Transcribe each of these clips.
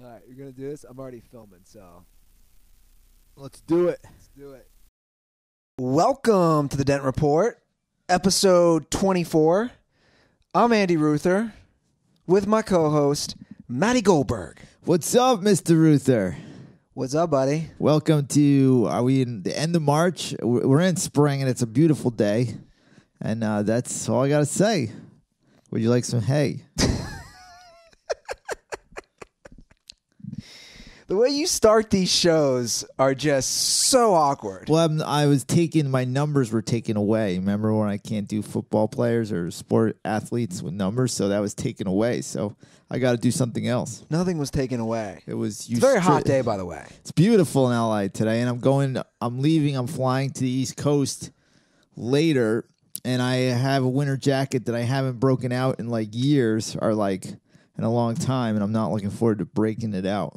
All right, you're going to do this? I'm already filming, so. Let's do it. Let's do it. Welcome to the Dent Report, episode 24. I'm Andy Ruther with my co-host, Matty Goldberg. What's up, Mr. Ruther? What's up, buddy? Welcome to, are we in the end of March? We're in spring, and it's a beautiful day. And that's all I got to say. Would you like some hay? The way you start these shows are just so awkward. Well, I was taking, my numbers were taken away. Remember when I can't do football players or sport athletes with numbers? So that was taken away. So I got to do something else. Nothing was taken away. It's a very hot day, by the way. It's beautiful in LA today. And I'm flying to the East Coast later. And I have a winter jacket that I haven't broken out in like years or like in a long time. And I'm not looking forward to breaking it out.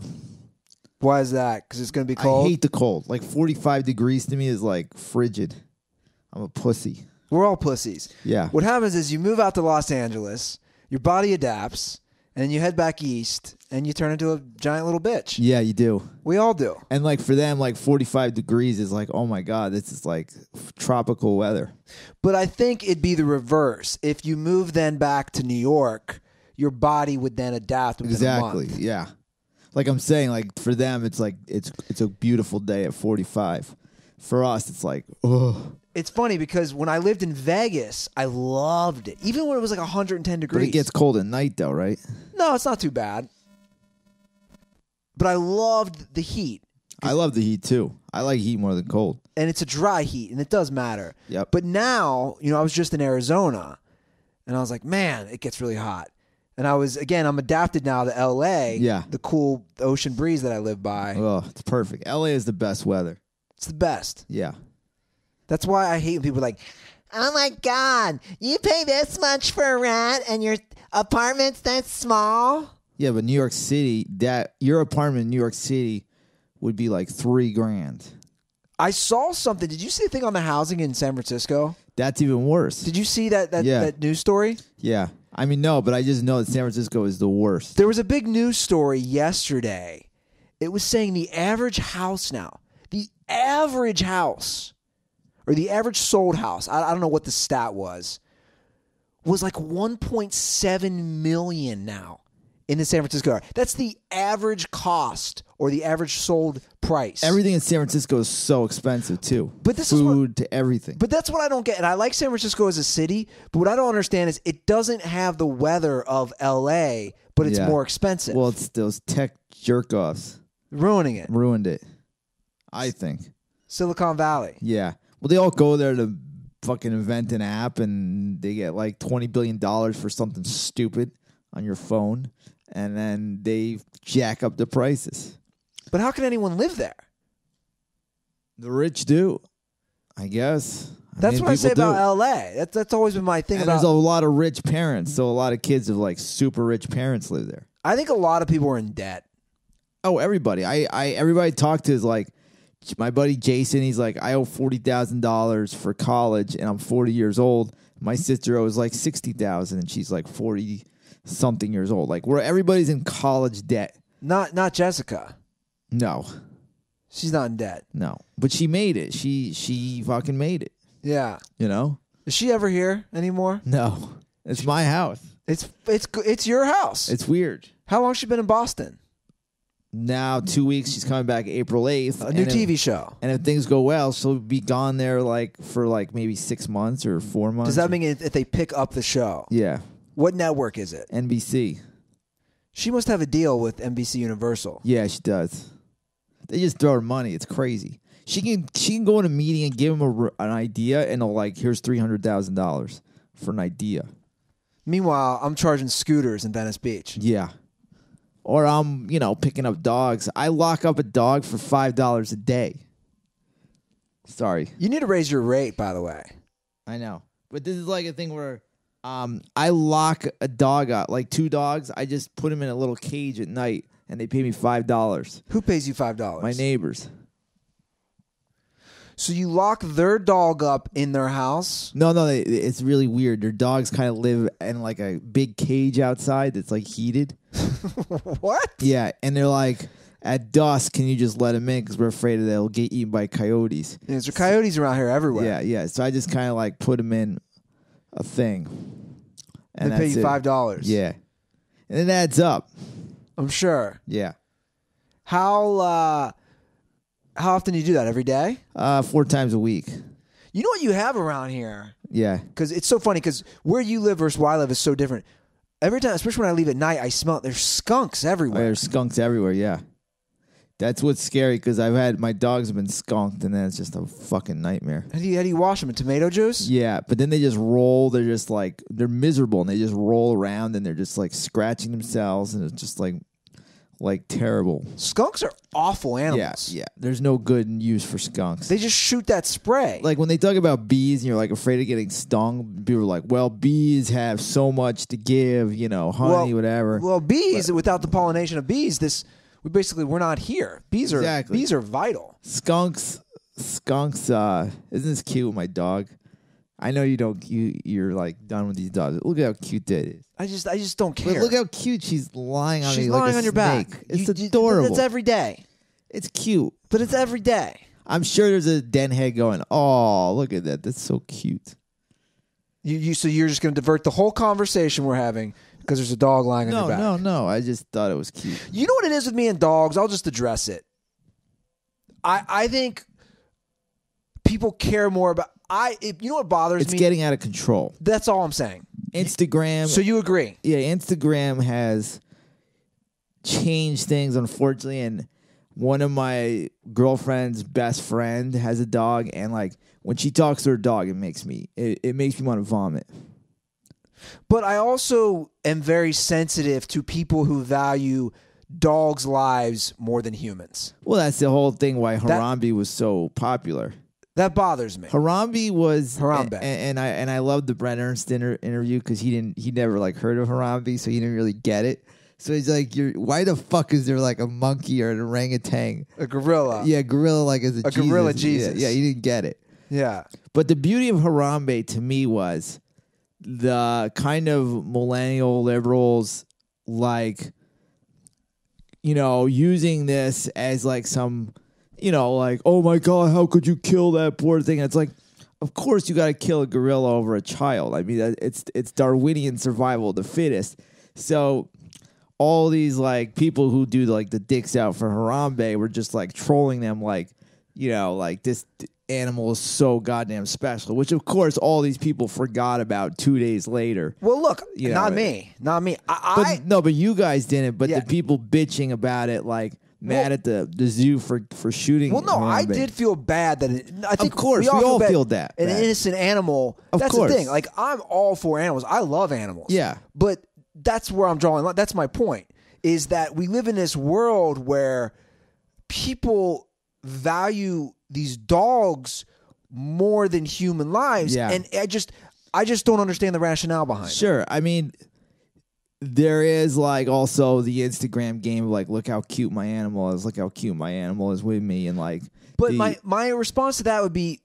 Why is that? Because it's going to be cold? I hate the cold. Like 45 degrees to me is like frigid. I'm a pussy. We're all pussies. Yeah. What happens is you move out to Los Angeles, your body adapts, and then you head back east, and you turn into a giant little bitch. Yeah, you do. We all do. And like for them, like 45 degrees is like, oh my God, this is like tropical weather. But I think it'd be the reverse. If you move then back to New York, your body would then adapt within a month. Exactly, yeah. Like I'm saying, like for them, it's like it's a beautiful day at 45. For us, it's like, oh. It's funny because when I lived in Vegas, I loved it. Even when it was like 110 degrees. But it gets cold at night though, right? No, it's not too bad. But I loved the heat. I love the heat too. I like heat more than cold. And it's a dry heat, and it does matter. Yep. But now, I was just in Arizona, and I was like, man, it gets really hot. And I'm adapted now to LA. Yeah. The cool ocean breeze that I live by. Oh, it's perfect. LA is the best weather. It's the best. Yeah. That's why I hate when people are like, oh my God, you pay this much for rent and your apartment's that small? Yeah, but New York City, your apartment in New York City would be like $3,000. I saw something. Did you see a thing on the housing in San Francisco? That's even worse. Did you see that Yeah. news story? Yeah. I mean, no, but I just know that San Francisco is the worst. There was a big news story yesterday. It was saying the average house now, or the average sold house, I don't know what the stat was like 1.7 million now in the San Francisco area. That's the average cost or the average sold price. Everything in San Francisco is so expensive, too. But this Food to everything. But that's what I don't get. And I like San Francisco as a city, but what I don't understand is it doesn't have the weather of L.A., but it's more expensive. Well, it's those tech jerk-offs. Ruining it. Ruined it, I think. Silicon Valley. Yeah. Well, they all go there to fucking invent an app, and they get like $20 billion for something stupid on your phone, and then they jack up the prices. But how can anyone live there? The rich do, I guess. That's what I say about L.A. That's always been my thing. And there's a lot of rich parents, so a lot of kids of like super rich parents live there. I think a lot of people are in debt. Oh, everybody. Everybody I talk to is like, my buddy Jason, he's like, I owe $40,000 for college, and I'm 40 years old. My sister owes like $60,000, and she's like 40-something years old. Like, everybody's in college debt. Not Jessica. No. She's not in debt. No. But she made it. She fucking made it. Yeah. You know? Is she ever here anymore? No. It's my house. It's your house. It's weird. How long has she been in Boston? Now 2 weeks. She's coming back April 8th. A new TV show. And if things go well, she'll be gone there for maybe 6 months or 4 months. Does that mean if they pick up the show? Yeah. What network is it? NBC. She must have a deal with NBC Universal. Yeah, she does. They just throw her money. It's crazy. She can go in a meeting and give them an idea, and they'll like, here's $300,000 for an idea. Meanwhile, I'm charging scooters in Venice Beach. Yeah. Or I'm, picking up dogs. I lock up a dog for $5 a day. Sorry. You need to raise your rate, by the way. I know. But this is like a thing where I lock a dog up, like 2 dogs. I just put them in a little cage at night, and they pay me $5. Who pays you $5? My neighbors. So you lock their dog up in their house? No, it's really weird. Their dogs kind of live in like a big cage outside that's like heated. What? Yeah, and they're like, at dusk, can you just let them in because we're afraid they'll get eaten by coyotes. Yeah, there's coyotes around here everywhere. Yeah. So I just kind of like put them in a thing. And they pay you that's it. $5. Yeah. And it adds up. I'm sure. Yeah. How often do you do that? Every day? 4 times a week. You know what you have around here? Yeah. Because it's so funny because where you live versus where I live is so different. Every time, especially when I leave at night, I smell there's skunks everywhere. There's skunks everywhere, yeah. That's what's scary because my dogs have been skunked and then it's just a fucking nightmare. How do you wash them in tomato juice? Yeah, but then they just roll. They're just like, they're miserable and they just roll around and they're just like scratching themselves and it's just like terrible. Skunks are awful animals. Yeah. There's no good use for skunks. They just shoot that spray. Like when they talk about bees and you're like afraid of getting stung, people are like, well, bees have so much to give, honey, whatever. Well, bees, without the pollination of bees, we're not here. Bees are vital. Skunks, isn't this cute with my dog? I know you're like done with these dogs. Look at how cute that is. I just don't care. But look how cute she's lying on me. She's like lying a on your snake. back. It's adorable. It's every day. It's cute. But it's every day. I'm sure there's a den head going, oh, look at that. That's so cute. So you're just going to divert the whole conversation we're having because there's a dog lying on your back. No. I just thought it was cute. You know what it is with me and dogs? I'll just address it. I think people care more about... you know what bothers me? It's getting out of control. That's all I'm saying. Instagram. So you agree? Yeah, Instagram has changed things, unfortunately. And one of my girlfriend's best friend has a dog, and like when she talks to her dog, it makes me want to vomit. But I also am very sensitive to people who value dogs' lives more than humans. Well, that's the whole thing why Harambe was so popular. That bothers me. Harambe. And I love the Brent Ernst interview because he never like heard of Harambe, so he didn't really get it. So he's like, why the fuck is there like a monkey or an orangutan? A gorilla. Yeah, gorilla like as a Jesus. Gorilla Jesus. Yeah, he didn't get it. Yeah. But the beauty of Harambe to me was the kind of millennial liberals like, using this as like some... like, oh my God, how could you kill that poor thing? And it's like, of course you got to kill a gorilla over a child. I mean, it's Darwinian survival of the fittest. So all these like people who do like the dicks out for Harambe were just like trolling them like, like this animal is so goddamn special, which of course all these people forgot about 2 days later. Well, look, not me. But you guys didn't, but the people bitching about it like, mad at the zoo for shooting. Well, no, Harambe. I did feel bad that I think of course we all feel that an bad. innocent animal. Of that's course. the thing. Like I'm all for animals. I love animals. Yeah, but that's where I'm drawing. That's my point. Is that we live in this world where people value these dogs more than human lives, and I just don't understand the rationale behind it. Sure, I mean. There is like also the Instagram game of like, look how cute my animal is. Look how cute my animal is with me, and like. But my response to that would be,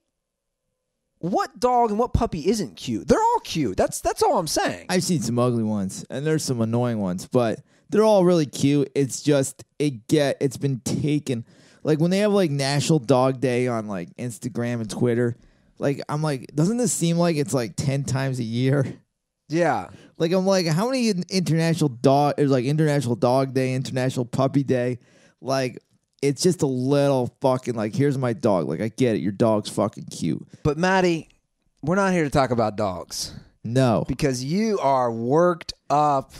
what dog and what puppy isn't cute? They're all cute. That's all I'm saying. I've seen some ugly ones, and there's some annoying ones, but they're all really cute. It's just it's been taken. Like when they have like National Dog Day on like Instagram and Twitter, like I'm like, doesn't this seem like it's like 10 times a year? Yeah. Like I'm like, how many International Dog Day, International Puppy Day? Like it's just a little fucking like, here's my dog. Like I get it, your dog's fucking cute. But Matty, we're not here to talk about dogs. No. Because you are worked up.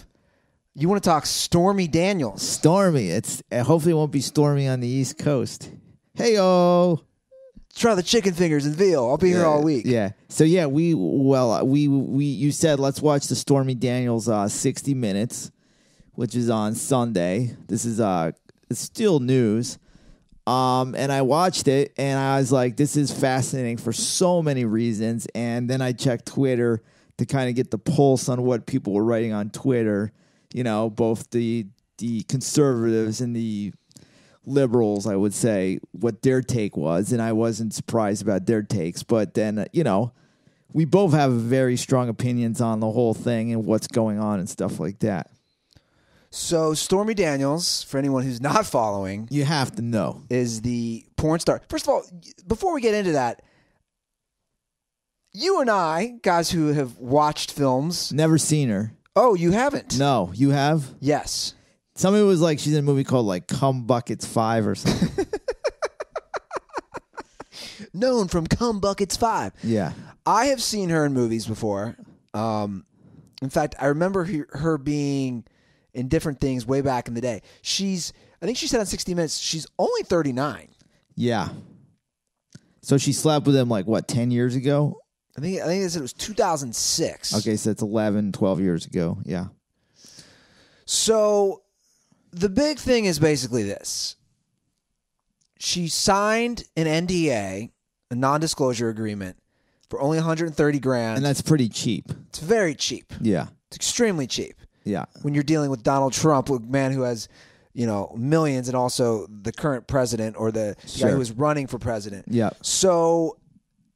You want to talk Stormy Daniels. Stormy. Hopefully it won't be stormy on the East Coast. Hey-o. Try the chicken fingers and veal. I'll be here all week. Yeah. So yeah, you said let's watch the Stormy Daniels 60 Minutes, which is on Sunday. This is it's still news. And I watched it and I was like, this is fascinating for so many reasons. And then I checked Twitter to kind of get the pulse on what people were writing on Twitter. Both the conservatives and the liberals, I would say, what their take was, and I wasn't surprised about their takes. But then, we both have very strong opinions on the whole thing and what's going on and stuff like that. So Stormy Daniels, for anyone who's not following, You have to know. is the porn star. First of all, before we get into that, you and I, guys who have watched films. Never seen her. Oh, you haven't? No, you have? Yes. Somebody was like, she's in a movie called like Cum Buckets 5 or something. Known from Cum Buckets 5. Yeah. I have seen her in movies before. In fact, I remember her being in different things way back in the day. I think she said on 60 Minutes, she's only 39. Yeah. So she slept with him like, what, 10 years ago? I think they said it was 2006. Okay, so it's 11, 12 years ago. Yeah. So the big thing is basically this. She signed an NDA, a non-disclosure agreement, for only $130,000. And that's pretty cheap. It's very cheap. Yeah. It's extremely cheap. Yeah. When you're dealing with Donald Trump, a man who has, millions, and also the current president or the guy who is running for president. Yeah. So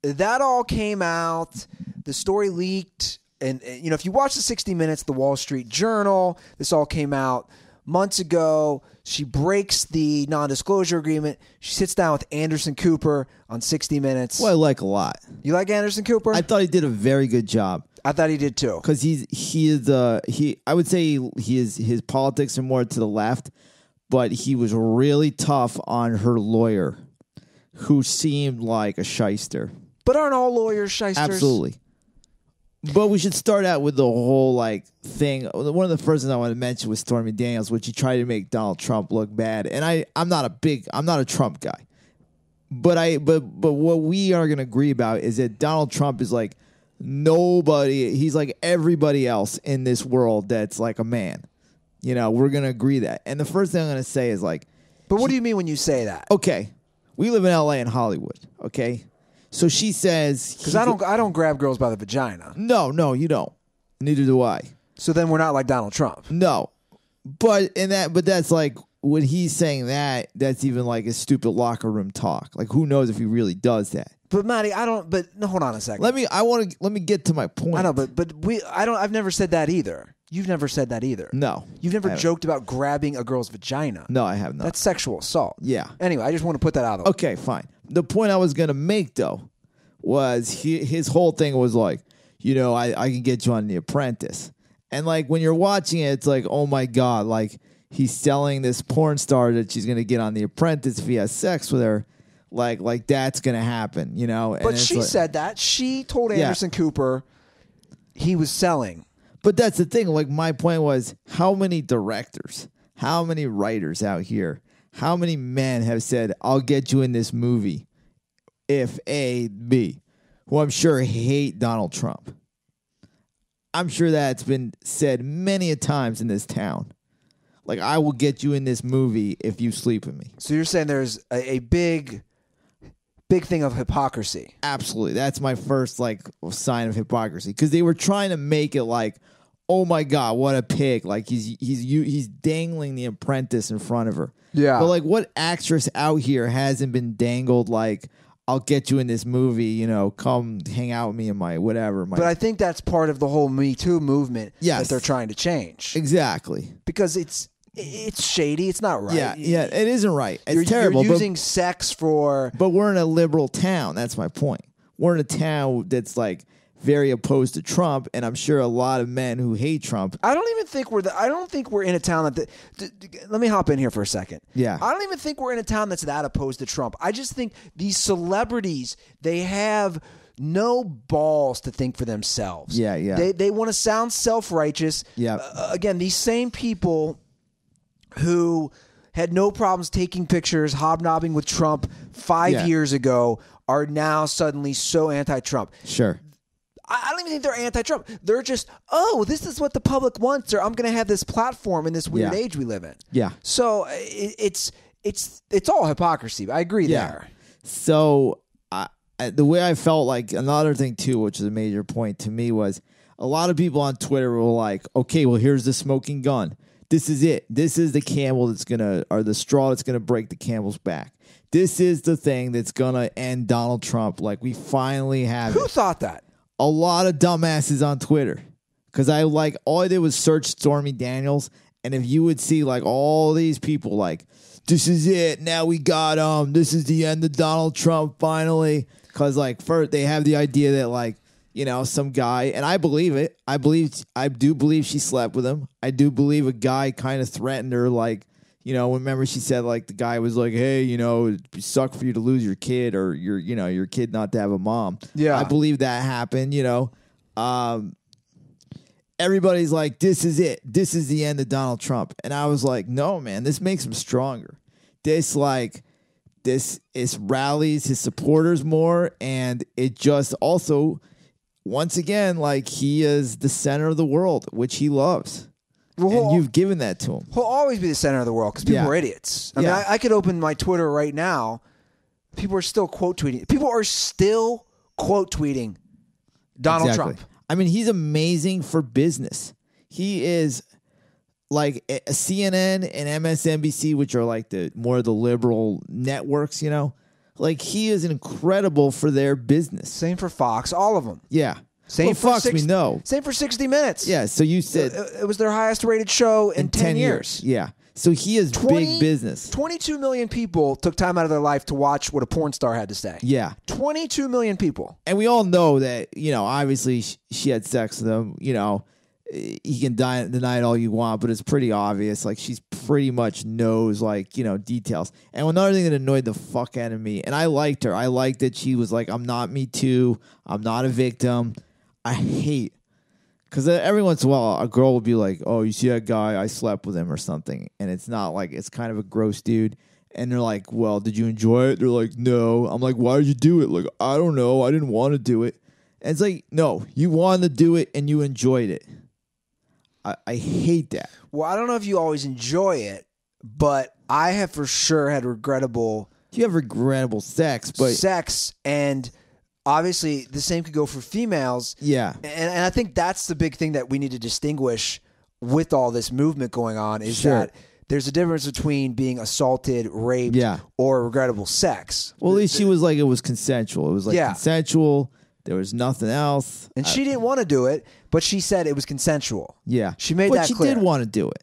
that all came out. The story leaked. And, if you watch the 60 Minutes, the Wall Street Journal, this all came out months ago. She breaks the non-disclosure agreement. She sits down with Anderson Cooper on 60 Minutes. Well, I like a lot. You like Anderson Cooper? I thought he did a very good job. I thought he did too. Because I would say his politics are more to the left, but he was really tough on her lawyer, who seemed like a shyster. But aren't all lawyers shysters? Absolutely. But we should start out with the whole thing. One of the first things I want to mention was Stormy Daniels, which he tried to make Donald Trump look bad. And I'm not a Trump guy. But what we are going to agree about is that Donald Trump is like nobody. He's like everybody else in this world that's like a man. We're going to agree that. And the first thing I'm going to say is like. But what do you mean when you say that? Okay, we live in L.A. and Hollywood. Okay. So she says, because I don't grab girls by the vagina. No, you don't. Neither do I. So then we're not like Donald Trump. No, but that's like when he's saying that's even like a stupid locker room talk. Like who knows if he really does that? But Matty, I don't. But no, hold on a second. Let me get to my point. I know, but I've never said that either. You've never said that either. No, you've never joked about grabbing a girl's vagina. No, I have not. That's sexual assault. Yeah. Anyway, I just want to put that out there. Okay, fine. The point I was gonna make though was his whole thing was like, I can get you on The Apprentice, and like when you're watching it, it's like, oh my god, like he's selling this porn star that she's gonna get on The Apprentice if he has sex with her. Like that's gonna happen, And but she said that. She told Anderson Cooper he was selling. But that's the thing. Like my point was, how many directors, how many writers out here, how many men have said, "I'll get you in this movie," if A, B, who I'm sure hate Donald Trump. I'm sure that's been said many a times in this town. Like, I will get you in this movie if you sleep with me. So you're saying there's a big thing of hypocrisy. Absolutely. That's my first sign of hypocrisy, because they were trying to make it like, oh my god, what a pig! Like he's dangling The Apprentice in front of her. Yeah. But like, what actress out here hasn't been dangled like, I'll get you in this movie, come hang out with me in my whatever. But I think that's part of the whole Me Too movement Yes. that they're trying to change. Exactly. Because it's shady. It's not right. Yeah, it isn't right. It's terrible. You're using sex for. But we're in a liberal town. That's my point. We're in a town that's like very opposed to Trump, and I'm sure a lot of men who hate Trump. I don't think we're in a town that. Let me hop in here for a second. Yeah. I don't even think we're in a town that's that opposed to Trump. I just think these celebrities, they have no balls to think for themselves. Yeah. They want to sound self-righteous. Yeah. Again, these same people who had no problems taking pictures, hobnobbing with Trump 5 years ago, are now suddenly so anti-Trump. Sure. I don't even think they're anti-Trump. They're just, this is what the public wants, or I'm going to have this platform in this weird age we live in. Yeah. So it's all hypocrisy. I agree there. So the way I felt, like another thing too, which is a major point to me, was a lot of people on Twitter were like, okay, well, here's the smoking gun. This is it. This is the camel or the straw that's going to break the camel's back. This is the thing that's going to end Donald Trump. Like, we finally have Who thought that? A lot of dumbasses on Twitter. Because all I did was search Stormy Daniels, And if you would see like all these people like, this is it. Now we got this is the end of Donald Trump finally. Because like first they have the idea that like, you know, some guy, and I believe it. I do believe she slept with him. I do believe a guy kind of threatened her, like, you know, remember she said like the guy was like, hey, you know, it'd suck for you to lose your kid or your kid not to have a mom. Yeah. I believe that happened, you know. Everybody's like, this is it. This is the end of Donald Trump. And I was like, no, man, this makes him stronger. This rallies his supporters more. And it just also, once again, like he is the center of the world, which he loves. Well, and you've given that to him. He'll always be the center of the world because people are idiots. I mean, I could open my Twitter right now. People are still quote tweeting. People are still quote tweeting Donald Trump. I mean, he's amazing for business. He is like CNN and MSNBC, which are like the more of the liberal networks, you know. Like he is incredible for their business. Same for Fox, all of them. Yeah. Same for Fox, we know. Same for 60 Minutes. Yeah, so you said it was their highest rated show in 10 years. Yeah. So he is big business. 22 million people took time out of their life to watch what a porn star had to say. Yeah. 22 million people. And we all know that, you know, obviously she had sex with him. You know, you can deny it all you want, but it's pretty obvious. Like, she's pretty much knows, like, you know, details. And another thing that annoyed the fuck out of me, and I liked her. I liked that she was like, I'm not Me Too. I'm not a victim. I hate, because every once in a while, a girl will be like, oh, you see that guy? I slept with him or something. And it's not like, it's kind of a gross dude. And they're like, well, did you enjoy it? They're like, no. I'm like, why did you do it? Like, I don't know. I didn't want to do it. And it's like, no, you wanted to do it and you enjoyed it. I hate that. Well, I don't know if you always enjoy it, but I have for sure had regrettable... You have regrettable sex, but... Sex, and obviously the same could go for females. Yeah. And I think that's the big thing that we need to distinguish with all this movement going on is that there's a difference between being assaulted, raped, or regrettable sex. Well, at least she was like, it was consensual. It was like consensual. There was nothing else. And she didn't want to do it, but she said it was consensual. Yeah. She made that clear. But she did want to do it.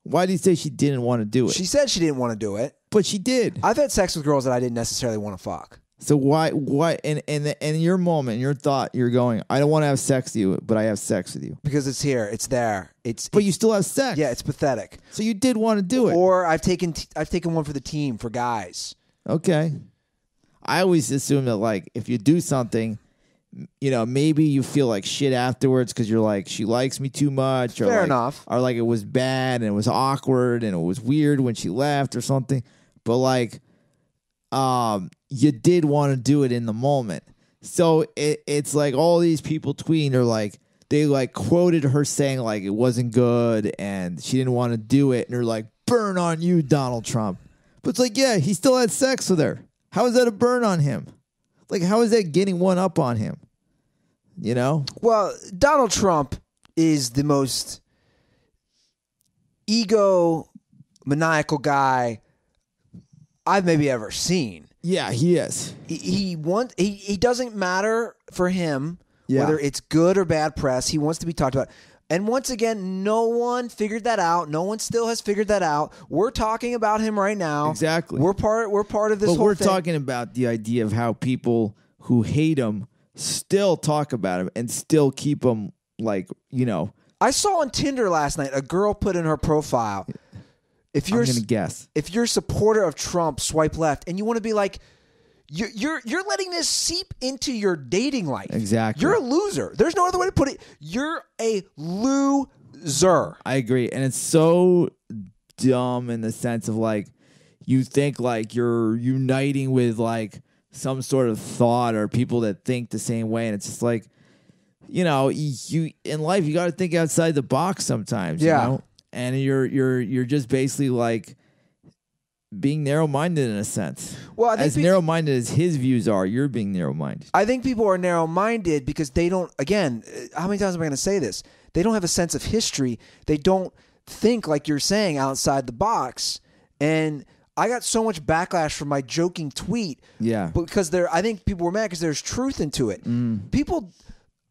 Why do you say she didn't want to do it? She said she didn't want to do it. But she did. I've had sex with girls that I didn't necessarily want to fuck. So why, in your moment, in your thought, you're going, I don't want to have sex with you, but I have sex with you. Because it's here. It's there. But you still have sex. Yeah, it's pathetic. So you did want to do it. Or I've taken one for the team, for guys. Okay. I always assume that, like, if you do something, you know, maybe you feel like shit afterwards because you're like, she likes me too much. Or Fair like, enough. Or like it was bad and it was awkward and it was weird when she left or something. But like, you did want to do it in the moment. So it's like all these people tweeting are like, they like quoted her saying like it wasn't good and she didn't want to do it. And they're like, burn on you, Donald Trump. But it's like, yeah, he still had sex with her. How is that a burn on him? Like, how is that getting one up on him? You know? Well, Donald Trump is the most egomaniacal guy I've maybe ever seen. Yeah, he is. He doesn't matter for him whether it's good or bad press. He wants to be talked about. And once again, no one figured that out. No one still has figured that out. We're talking about him right now. Exactly. We're part of this whole thing. But we're talking about the idea of how people who hate him still talk about him and still keep him, like, you know. I saw on Tinder last night a girl put in her profile, I'm going to guess. If you're a supporter of Trump, swipe left. And you want to be like, you're letting this seep into your dating life. Exactly. You're a loser. There's no other way to put it. You're a loser. I agree. And it's so dumb in the sense of like, you think like you're uniting with like some sort of thought or people that think the same way. And it's just like, you know, you in life, you got to think outside the box sometimes, you know? And you're just basically like being narrow-minded in a sense. Well, I think as narrow-minded as his views are, you're being narrow-minded. I think people are narrow-minded because they don't, again, how many times am I going to say this? They don't have a sense of history. They don't think, like you're saying, outside the box. And I got so much backlash from my joking tweet. Yeah. Because I think people were mad because there's truth into it. People,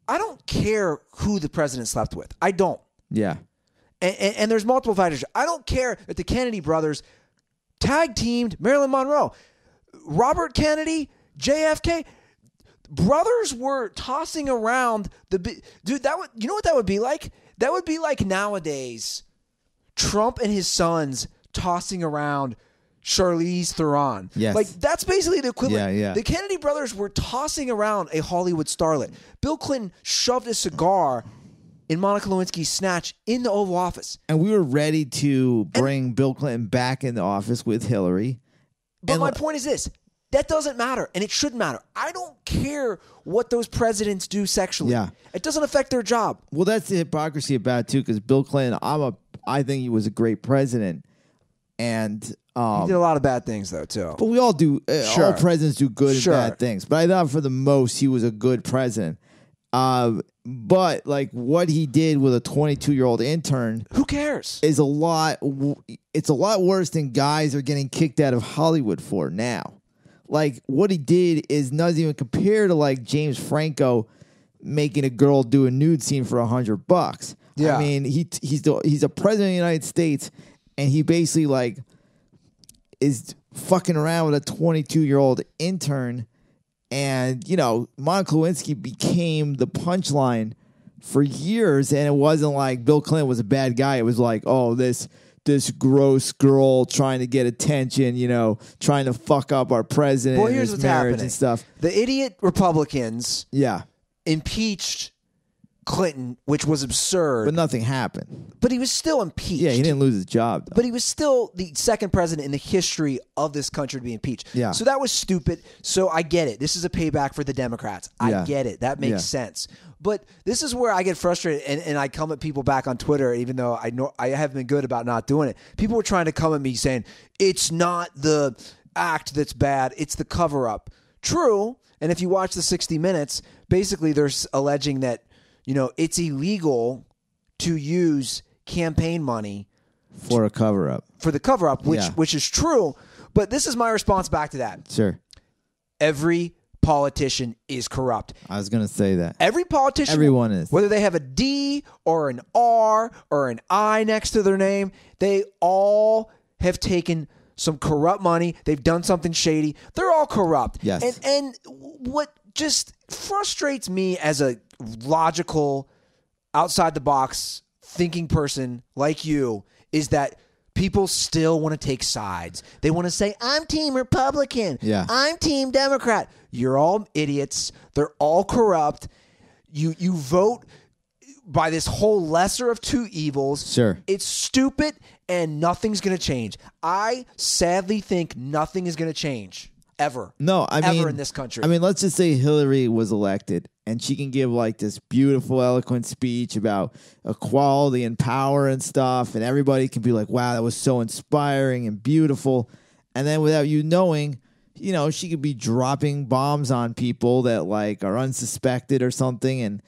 I don't care who the president slept with. I don't. Yeah. And there's multiple factors. I don't care that the Kennedy brothers tag teamed Marilyn Monroe. Robert Kennedy, JFK, brothers were tossing around dude. You know what that would be like? That would be like nowadays, Trump and his sons tossing around Charlize Theron. Yes. Like, that's basically the equivalent. Yeah. The Kennedy brothers were tossing around a Hollywood starlet. Bill Clinton shoved a cigar in Monica Lewinsky's snatch in the Oval Office. And we were ready to bring Bill Clinton back in the office with Hillary. But my point is this. That doesn't matter, and it shouldn't matter. I don't care what those presidents do sexually. Yeah. It doesn't affect their job. Well, that's the hypocrisy about it, too, because Bill Clinton, I think he was a great president. And He did a lot of bad things, though, too. but we all do. Sure. All presidents do good Sure. and bad things. But I thought for the most, he was a good president. But like what he did with a 22-year-old intern Who cares? is a lot. It's a lot worse than guys are getting kicked out of Hollywood for now. Like what he did is not even compared to like James Franco making a girl do a nude scene for $100. Yeah. I mean he's a president of the United States, and he basically like is fucking around with a 22-year-old intern. And, you know, Monica Lewinsky became the punchline for years, and it wasn't like Bill Clinton was a bad guy. It was like, oh, this gross girl trying to get attention, you know, trying to fuck up our president Well, and here's his what's marriage happening. and stuff. The idiot Republicans Yeah, impeached Clinton, which was absurd. but nothing happened. But he was still impeached. Yeah, he didn't lose his job, though. But he was still the second president in the history of this country to be impeached. Yeah. So that was stupid. So I get it. This is a payback for the Democrats. I Yeah. get it. That makes Yeah. sense. But this is where I get frustrated, and I come at people back on Twitter, even though I know I have been good about not doing it. People were trying to come at me saying, it's not the act that's bad, it's the cover-up. True. And if you watch the 60 Minutes, basically they're alleging that, you know, it's illegal to use campaign money For a cover-up. for the cover-up, Yeah. which is true. But this is my response back to that. Sure. Every politician is corrupt. I was going to say that. Every politician, Everyone is. whether they have a D or an R or an I next to their name, they all have taken some corrupt money. They've done something shady. They're all corrupt. Yes. And what just frustrates me as a logical, outside the box thinking person like you is that people still want to take sides. They want to say, I'm team Republican. Yeah. I'm team Democrat. You're all idiots. They're all corrupt. You vote by this whole lesser of two evils. Sure. It's stupid and nothing's going to change. I sadly think nothing is going to change ever. No, I mean, ever in this country. I mean, let's just say Hillary was elected and she can give like this beautiful, eloquent speech about equality and power and stuff. And everybody can be like, wow, that was so inspiring and beautiful. And then without you knowing, you know, she could be dropping bombs on people that like are unsuspected or something.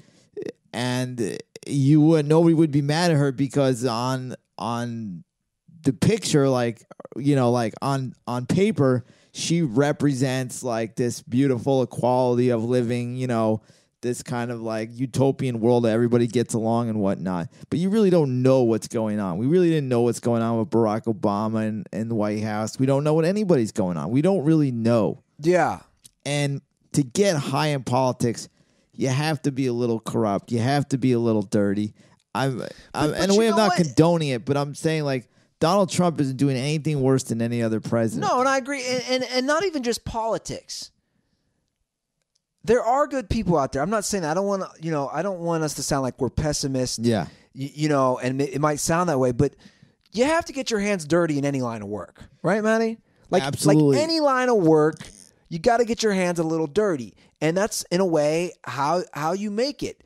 And nobody would be mad at her because on the picture, like, you know, like on paper, she represents like this beautiful equality of living, you know, this kind of like utopian world that everybody gets along and whatnot. But you really don't know what's going on. We really didn't know what's going on with Barack Obama and the White House. We don't know what anybody's going on. We don't really know. yeah. And to get high in politics, you have to be a little corrupt. You have to be a little dirty. In a way, I'm not condoning it, but I'm saying like Donald Trump isn't doing anything worse than any other president. No, and I agree. And not even just politics. There are good people out there. I'm not saying that. I don't want us to sound like we're pessimists. Yeah. You know, and it might sound that way, but you have to get your hands dirty in any line of work. Right, Matty? Absolutely. Like any line of work, you got to get your hands a little dirty. And that's, in a way, how you make it.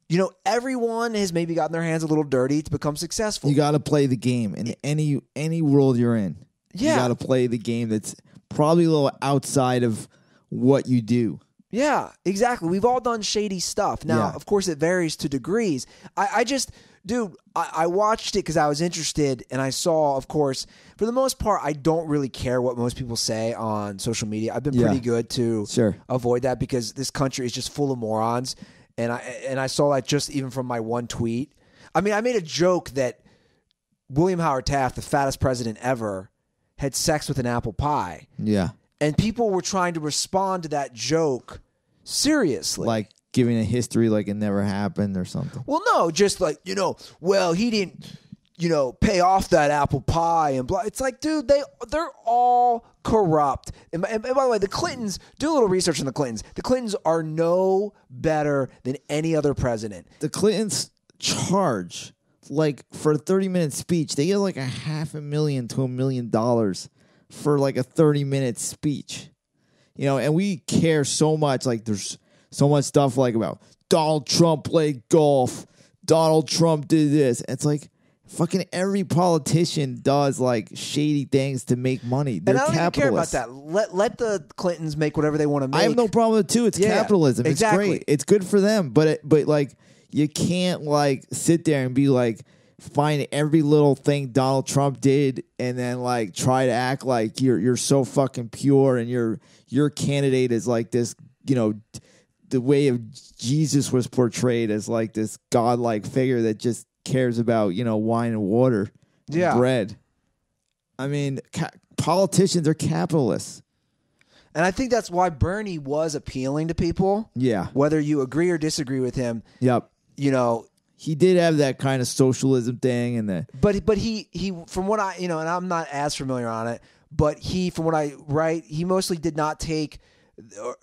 You know, everyone has maybe gotten their hands a little dirty to become successful. You got to play the game in any world you're in. Yeah. You got to play the game that's probably a little outside of what you do. Yeah, exactly. We've all done shady stuff. Now, Yeah. of course, it varies to degrees. I watched it because I was interested, and I saw, of course, for the most part, I don't really care what most people say on social media. I've been pretty good to avoid that because this country is just full of morons. And I saw that just even from my one tweet. I mean, I made a joke that William Howard Taft, the fattest president ever, had sex with an apple pie. Yeah. And people were trying to respond to that joke seriously. Like giving a history like it never happened or something. Well, no, just like, well, he didn't, pay off that apple pie and blah. It's like, dude, they're all corrupt. And by the way, the Clintons, do a little research on the Clintons. The Clintons are no better than any other president. The Clintons charge, like, for a 30-minute speech, they get like $500,000 to $1 million for like a 30-minute speech. And we care so much. Like, there's so much stuff like about Donald Trump played golf. Donald Trump did this. It's like fucking every politician does like shady things to make money. They're and I don't even care about capitalists. that. Let the Clintons make whatever they want to make. I have no problem with it too. It's capitalism. Exactly. It's great. It's good for them. But like you can't like sit there and be like find every little thing Donald Trump did and then like try to act like you're so fucking pure and your candidate is like this, the way of Jesus was portrayed as like this godlike figure that just cares about, wine and water, and bread. I mean, politicians are capitalists. And I think that's why Bernie was appealing to people. Yeah. Whether you agree or disagree with him. Yep. He did have that kind of socialism thing and that. But he from what I, and I'm not as familiar on it, but from what I write, he mostly did not take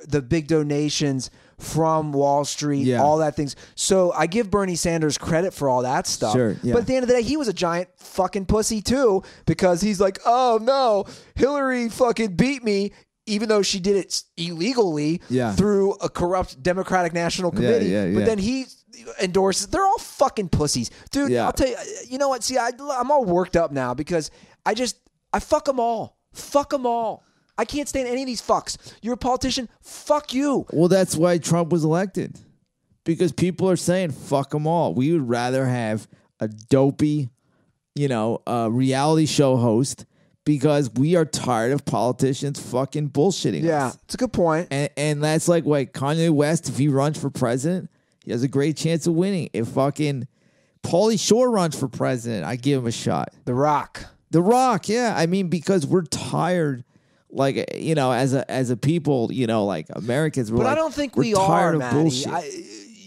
the big donations from Wall Street, all that things. So I give Bernie Sanders credit for all that stuff. Sure, yeah. But at the end of the day, he was a giant fucking pussy too, because he's like, oh no, Hillary fucking beat me, even though she did it illegally through a corrupt Democratic National Committee. But then he endorses. They're all fucking pussies, dude. I'll tell you. You know what? See, I'm all worked up now because I fuck them all. Fuck them all. I can't stand any of these fucks. You're a politician. Fuck you. Well, that's why Trump was elected. Because people are saying, fuck them all. We would rather have a dopey, reality show host because we are tired of politicians fucking bullshitting us. It's a good point. And that's like Kanye West, if he runs for president, he has a great chance of winning. If fucking Pauly Shore runs for president, I give him a shot. The Rock, yeah. I mean, because we're tired. Like, as a people, like Americans, but I don't think we are, tired of Matty. bullshit.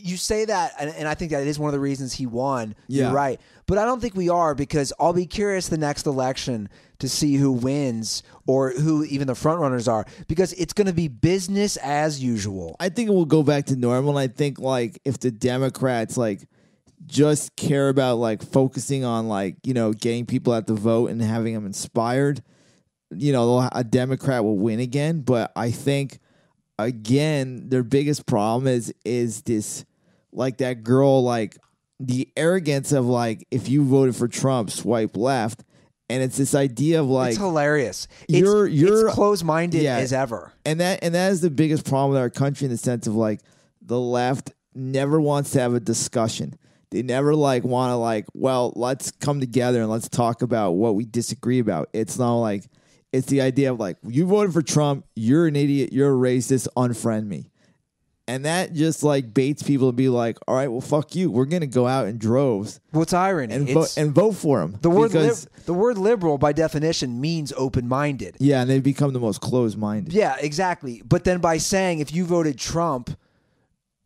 You say that, and I think that is one of the reasons he won. Yeah. You're right. But I don't think we are, because I'll be curious the next election to see who wins or who even the front runners are, because it's going to be business as usual. I think it will go back to normal. And I think like if the Democrats like just care about like focusing on like, getting people out to vote and having them inspired, a Democrat will win again. But I think, again, their biggest problem is this, like that girl, like the arrogance of like, if you voted for Trump, swipe left. And it's this idea of like, it's hilarious. You're it's closed-minded as ever. And that is the biggest problem with our country, in the sense of like the left never wants to have a discussion. They never like want to like, well, let's come together and let's talk about what we disagree about. It's not like, it's the idea of like, you voted for Trump, you're an idiot, you're a racist, unfriend me. And that just like baits people to be like, all right, well, fuck you. We're going to go out in droves. What's irony? And vote for him. The word liberal by definition means open-minded. Yeah, and they become the most closed-minded. Yeah, exactly. But then by saying, if you voted Trump,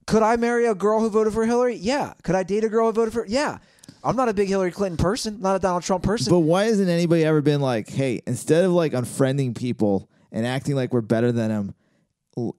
could I marry a girl who voted for Hillary? Yeah. Could I date a girl who voted for? Yeah. I'm not a big Hillary Clinton person, not a Donald Trump person. But why hasn't anybody ever been like, hey, instead of like unfriending people and acting like we're better than them,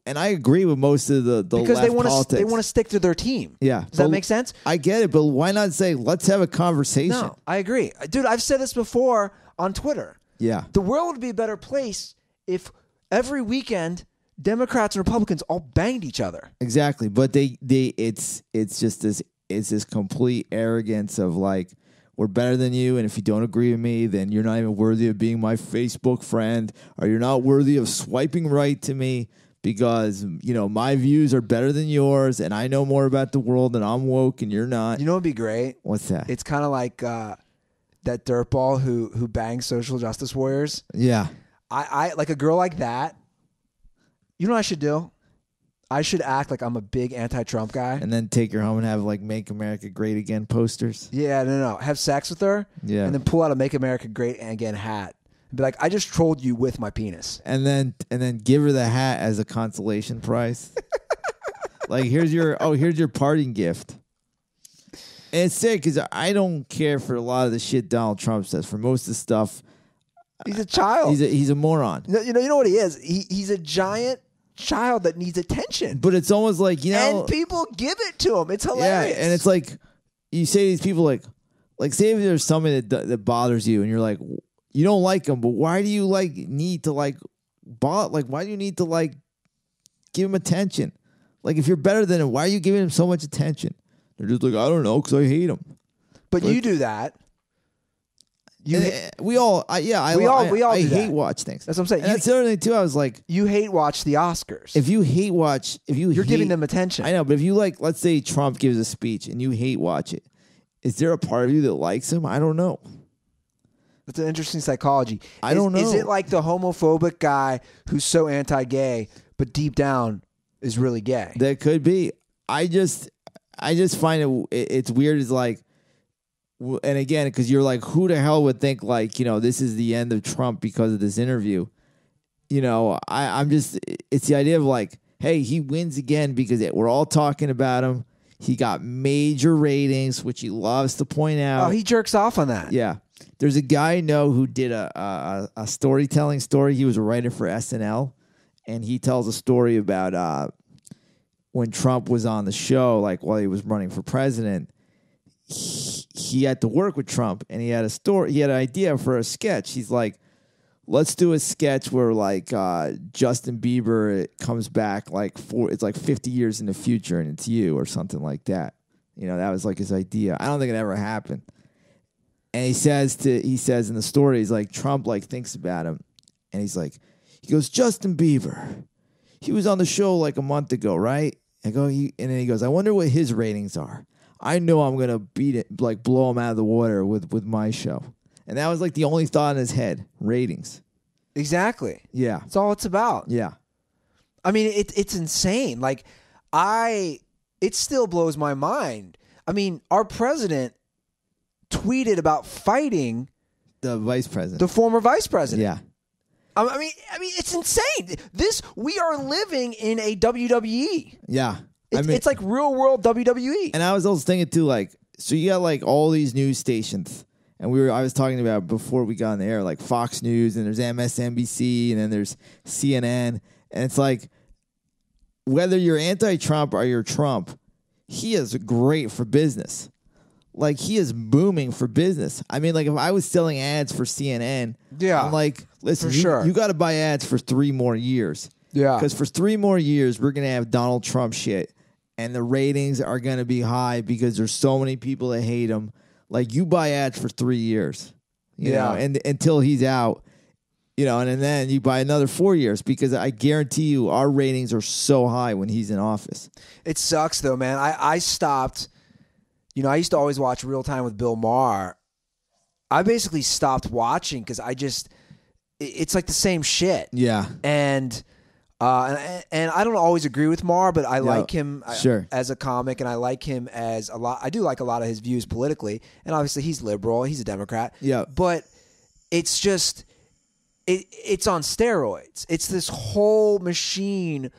and I agree with most of the because left politics. They want to stick to their team. Yeah. Does that make sense? I get it, but why not say, let's have a conversation? No, I agree. Dude, I've said this before on Twitter. Yeah. The world would be a better place if every weekend Democrats and Republicans all banged each other. Exactly. But it's just this, it's this complete arrogance of like, we're better than you, and if you don't agree with me, then you're not even worthy of being my Facebook friend, or you're not worthy of swiping right to me because, my views are better than yours, and I know more about the world, and I'm woke, and you're not. You know what would be great? What's that? It's kind of like that dirtball who bangs social justice warriors. Yeah. I like a girl like that. You know what I should do? I should act like I'm a big anti-Trump guy. And then take her home and have like "Make America Great Again" posters. Yeah, no. Have sex with her. Yeah. And then pull out a "Make America Great Again" hat. And be like, I just trolled you with my penis. And then give her the hat as a consolation prize. Like here's your parting gift. And it's sick because I don't care for a lot of the shit Donald Trump says. For most of the stuff, he's a child. He's a moron. You know what he is? He's a giant child that needs attention. But it's almost like, and people give it to him. It's hilarious. Yeah, and it's like you say to these people like say if there's something that bothers you and you're like you don't like them, but why do you need to why do you need to give him attention? Like if you're better than him, why are you giving him so much attention? They're just like, I don't know, because I hate him. But you do that. We all do hate watch things. That's what I'm saying. And that's the other thing too. I was like, you hate watch the Oscars. You're giving them attention. I know, but if you let's say Trump gives a speech and you hate watch it, is there a part of you that likes him? I don't know. That's an interesting psychology. I don't know. Is it like the homophobic guy who's so anti-gay, but deep down is really gay? That could be. I just find it's weird. It's like. And again, because you're like, who the hell would think this is the end of Trump because of this interview? I'm just, it's the idea of hey, he wins again because we're all talking about him. He got major ratings, which he loves to point out. Oh, he jerks off on that. Yeah. There's a guy I know who did a storytelling story. He was a writer for SNL, and he tells a story about when Trump was on the show, while he was running for president. He had to work with Trump, and he had an idea for a sketch. He's like, let's do a sketch where Justin Bieber comes back it's 50 years in the future and it's you or something like that. That was his idea. I don't think it ever happened. And he says in the story, he's like, Trump thinks about him, and he goes, Justin Bieber, he was on the show a month ago, right? And then he goes, I wonder what his ratings are. I know I'm going to beat it, blow him out of the water with my show. And that was the only thought in his head, ratings. Exactly. Yeah. That's all it's about. Yeah. I mean, it's insane. It still blows my mind. I mean, our president tweeted about fighting the vice president, the former vice president. Yeah. I mean, it's insane. We are living in a WWE. Yeah. It's like real world WWE. And I was also thinking too, so you got all these news stations, and I was talking about before we got on the air, Fox News, and there's MSNBC, and then there's CNN, and it's whether you're anti-Trump or you're Trump, he is great for business. He is booming for business. I mean, if I was selling ads for CNN, yeah, I'm listen, for sure. You got to buy ads for 3 more years. Yeah. Because for 3 more years, we're going to have Donald Trump shit. And the ratings are going to be high because there's so many people that hate him. You buy ads for 3 years, you know, and until he's out, and then you buy another 4 years because I guarantee you our ratings are so high when he's in office. It sucks though, man. I stopped, I used to always watch Real Time with Bill Maher. I basically stopped watching because it's the same shit. Yeah. And I don't always agree with Maher, but I like him as a comic, and I like him as I do like a lot of his views politically, and obviously he's liberal, he's a Democrat. Yeah. But it's just it's on steroids. It's this whole machine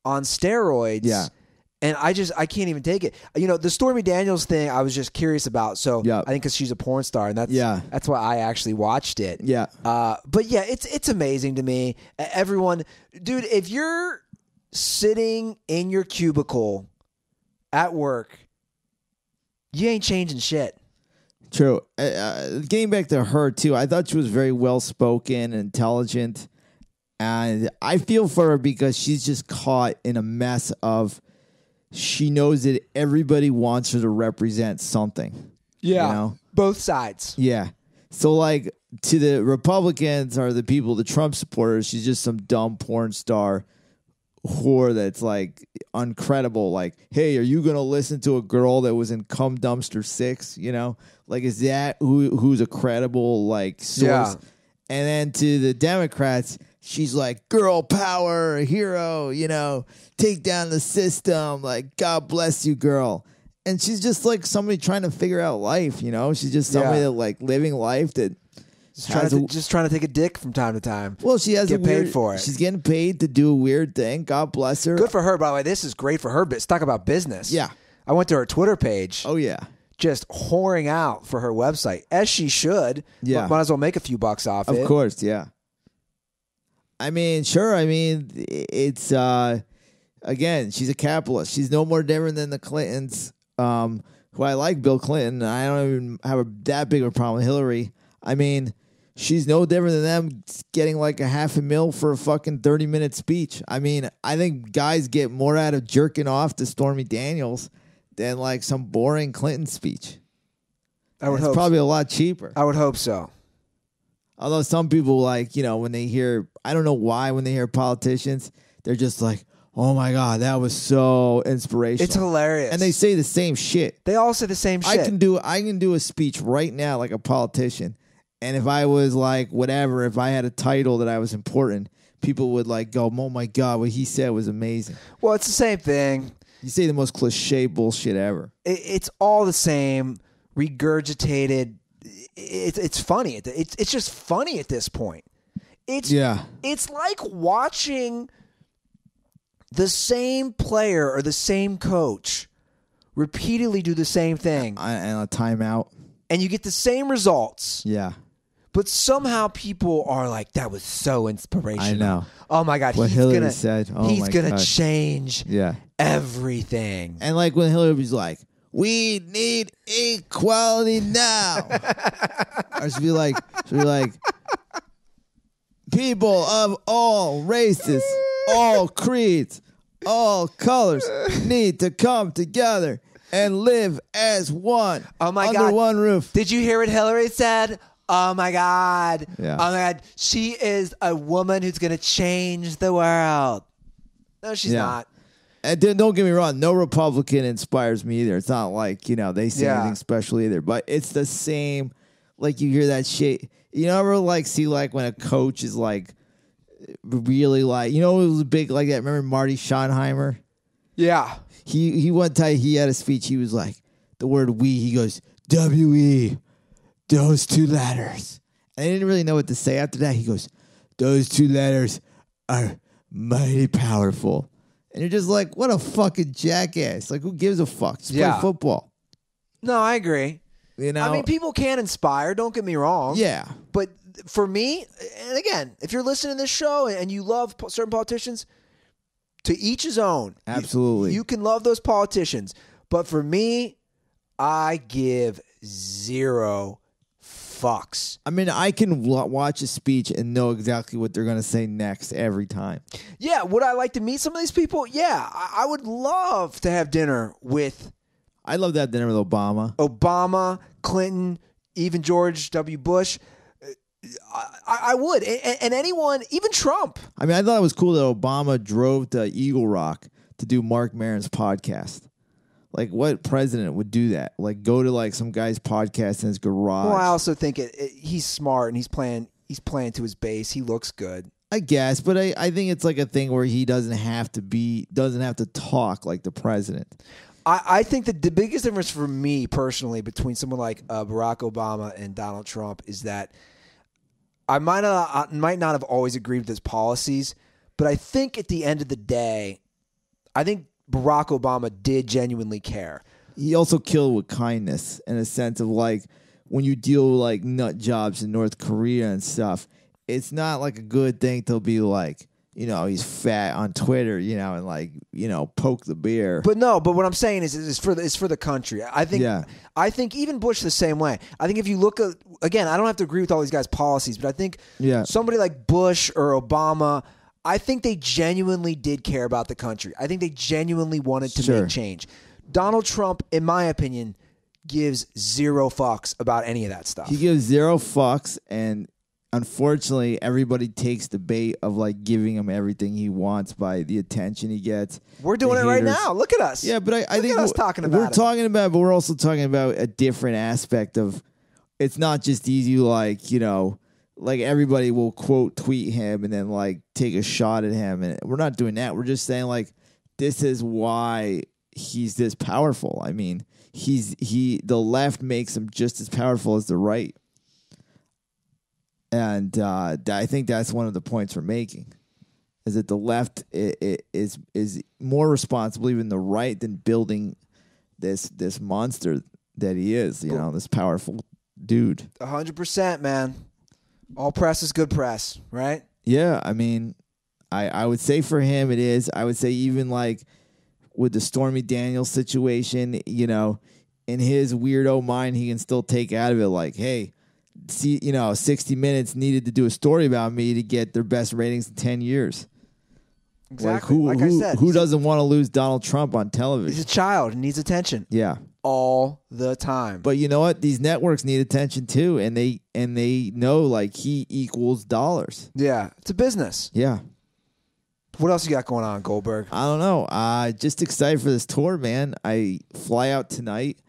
on steroids. Yeah. And I can't even take it. The Stormy Daniels thing, I was just curious about. So I think because she's a porn star, and that's why I actually watched it. Yeah. But yeah, it's amazing to me. Everyone, dude, if you're sitting in your cubicle at work, you ain't changing shit. True. Getting back to her too, I thought she was very well spoken, intelligent, and I feel for her because she's just caught in a mess of. She knows that everybody wants her to represent something. Yeah. Both sides. Yeah. So, to the Republicans or the people, the Trump supporters, she's just some dumb porn star whore that's, uncredible. Hey, are you going to listen to a girl that was in Cum Dumpster 6? Is that who's a credible, source? Yeah. And then to the Democrats, she's like, girl power, hero, you know, take down the system. Like, God bless you, girl. And she's just like somebody trying to figure out life, you know? She's just somebody that like living life that just trying to take a dick from time to time. Well, she has paid for it. She's getting paid to do a weird thing. God bless her. Good for her, by the way. This is great for her. Let's talk about business. Yeah. I went to her Twitter page. Oh, yeah. Just whoring out for her website, as she should. Yeah. Might as well make a few bucks off it. Of course, yeah. I mean, sure. I mean, it's, again, she's a capitalist. She's no more different than the Clintons, who I like Bill Clinton. I don't even have that big of a problem with Hillary. I mean, she's no different than them getting like $500,000 for a fucking 30-minute speech. I mean, I think guys get more out of jerking off to Stormy Daniels than like some boring Clinton speech. It's probably a lot cheaper. I would hope so. Although some people, like, you know, when they hear, I don't know why, when they hear politicians, they're just like, oh my God, that was so inspirational. It's hilarious. And they say the same shit. They all say the same shit. I can do a speech right now like a politician. And if I was like, whatever, if I had a title that I was important, people would like go, oh my God, what he said was amazing. Well, it's the same thing. You say the most cliche bullshit ever. It's all the same, regurgitated. It's funny. It's just funny at this point. It's like watching the same player or the same coach repeatedly do the same thing. And a timeout. And you get the same results. Yeah. But somehow people are like, that was so inspirational. I know. Oh my God, what Hillary said. Oh he's my gonna God. change everything. And like when Hillary was like, we need equality now. Or she'd be like, people of all races, all creeds, all colors need to come together and live as one. Oh my under God. one roof. Did you hear what Hillary said? Oh my God. Yeah. Oh my God. She is a woman who's going to change the world. No, she's not. And don't get me wrong, no Republican inspires me either. It's not like, you know, they say anything special either. But it's the same, like you hear that shit. You ever like see like when a coach is like really like, you know, it was a big like that. Remember Marty Schottenheimer? Yeah. He one time he had a speech. He was like, the word we, he goes, W-E, those two letters. And I didn't really know what to say after that. He goes, those two letters are mighty powerful. And you're just like, what a fucking jackass. Like, who gives a fuck? Just play football. No, I agree. You know? I mean, people can inspire. Don't get me wrong. Yeah. But for me, and again, if you're listening to this show and you love certain politicians, to each his own. Absolutely. You can love those politicians. But for me, I give zero fucks. I mean, I can watch a speech and know exactly what they're going to say next every time. Yeah. Would I like to meet some of these people? Yeah. I would love to have dinner with... I'd love to have dinner with Obama, Clinton, even George W. Bush. I would. And anyone, even Trump. I mean, I thought it was cool that Obama drove to Eagle Rock to do Mark Maron's podcast. Like, what president would do that? Like, go to like some guy's podcast in his garage. Well, I also think he's smart and he's playing to his base. He looks good, I guess, but I think it's like a thing where he doesn't have to talk like the president. I think that the biggest difference for me personally between someone like Barack Obama and Donald Trump is that I might not have always agreed with his policies, but I think at the end of the day, I think Barack Obama did genuinely care. He also killed with kindness in a sense of like when you deal with like nut jobs in North Korea and stuff, it's not like a good thing to be like, you know, he's fat on Twitter, you know, and like, you know, poke the bear. But what I'm saying is it's for the country. I think even Bush the same way. I think if you look at, again, I don't have to agree with all these guys' policies, but I think somebody like Bush or Obama, I think they genuinely did care about the country. I think they genuinely wanted to make change. Donald Trump, in my opinion, gives zero fucks about any of that stuff. He gives zero fucks, and unfortunately, everybody takes the bait of like giving him everything he wants by the attention he gets. We're doing it right now. Look at us. Yeah, but I think us talking about it. Talking about it, but we're also talking about a different aspect of it's not just easy like, you know, like everybody will quote tweet him and then like take a shot at him, and we're not doing that. We're just saying like this is why he's this powerful. I mean, the left makes him just as powerful as the right, and I think that's one of the points we're making, is that the left is more responsible even the right than building this monster that he is. You know, this powerful dude. 100%, man. All press is good press, right? Yeah, I mean, I would say for him it is. I would say even like with the Stormy Daniels situation, you know, in his weirdo mind, he can still take out of it like, hey, see, you know, 60 Minutes needed to do a story about me to get their best ratings in 10 years. Exactly. Like I said, who doesn't want to lose Donald Trump on television? He's a child and needs attention. Yeah. All the time. But you know what? These networks need attention too, and they know like he equals dollars. Yeah, it's a business. Yeah. What else you got going on, Goldberg? I don't know. Just excited for this tour, man. I fly out tonight,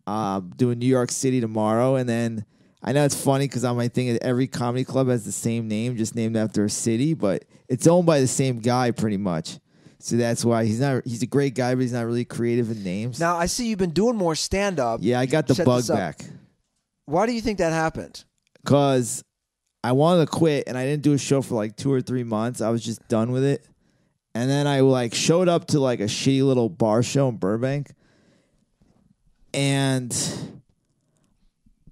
doing New York City tomorrow, and then I know it's funny because on my thing, every comedy club has the same name, just named after a city, but it's owned by the same guy pretty much. So that's why he's a great guy, but he's not really creative in names. Now, I see you've been doing more stand-up. Yeah, I got the bug back. Why do you think that happened? Because I wanted to quit, and I didn't do a show for like 2 or 3 months. I was just done with it. And then I like showed up to like a shitty little bar show in Burbank. And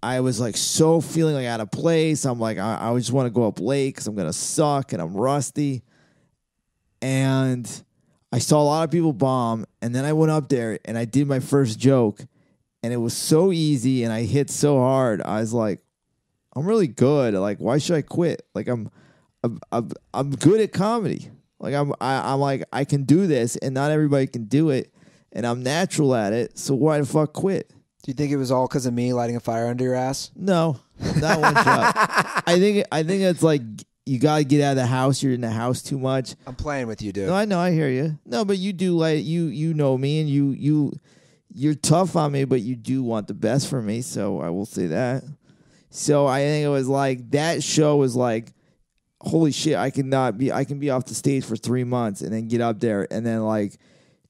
I was like so feeling like out of place. I'm like, I just want to go up late because I'm going to suck and I'm rusty. And I saw a lot of people bomb, and then I went up there and I did my first joke, and it was so easy and I hit so hard. I was like, I'm really good. Like, why should I quit? Like, I'm good at comedy. Like, I'm like, I can do this, and not everybody can do it, and I'm natural at it. So why the fuck quit? Do you think it was all because of me lighting a fire under your ass? No, not one shot. I think it's like, you gotta get out of the house. You're in the house too much. I'm playing with you, dude. No, I know, I hear you. No, but you do like you know me, and you're tough on me, but you do want the best for me. So I will say that. So I think it was like that show was like, holy shit, I can be off the stage for 3 months and then get up there and then like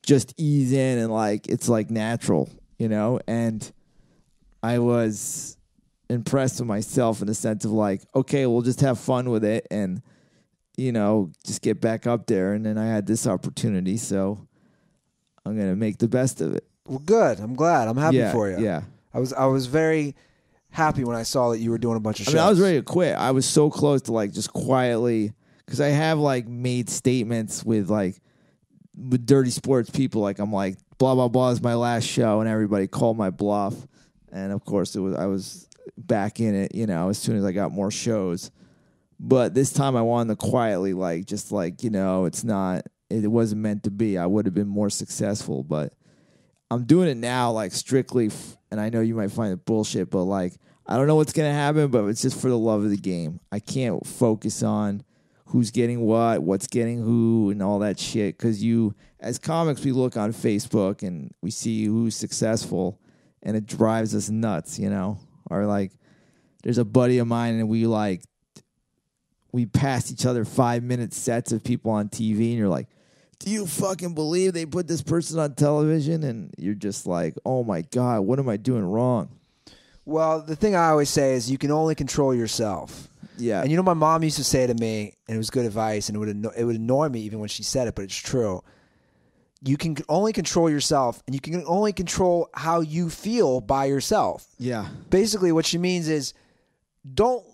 just ease in and like it's like natural, you know. And I was impressed with myself in the sense of like, okay, we'll just have fun with it and, you know, just get back up there. And then I had this opportunity, so I'm going to make the best of it. Well, good. I'm glad. I'm happy for you. Yeah. I was very happy when I saw that you were doing a bunch of shows. I mean, I was ready to quit. I was so close to like just quietly, because I have like made statements with dirty sports people. Like, I'm like, blah, blah, blah is my last show, and everybody called my bluff. And of course I was back in it, you know, as soon as I got more shows. But this time I wanted to quietly, like, just like, you know, it wasn't meant to be. I would have been more successful, but I'm doing it now, like, strictly, and I know you might find it bullshit, but like, I don't know what's going to happen, but it's just for the love of the game. I can't focus on who's getting what's getting who, and all that shit. Because as comics, we look on Facebook and we see who's successful, and it drives us nuts, you know? Or like, there's a buddy of mine, and we passed each other 5-minute sets of people on TV, and you're like, do you fucking believe they put this person on television? And you're just like, oh my God, what am I doing wrong? Well, the thing I always say is you can only control yourself. Yeah. And you know, my mom used to say to me, and it was good advice, and it would annoy me even when she said it, but it's true. You can only control yourself, and you can only control how you feel by yourself. Yeah. Basically, what she means is don't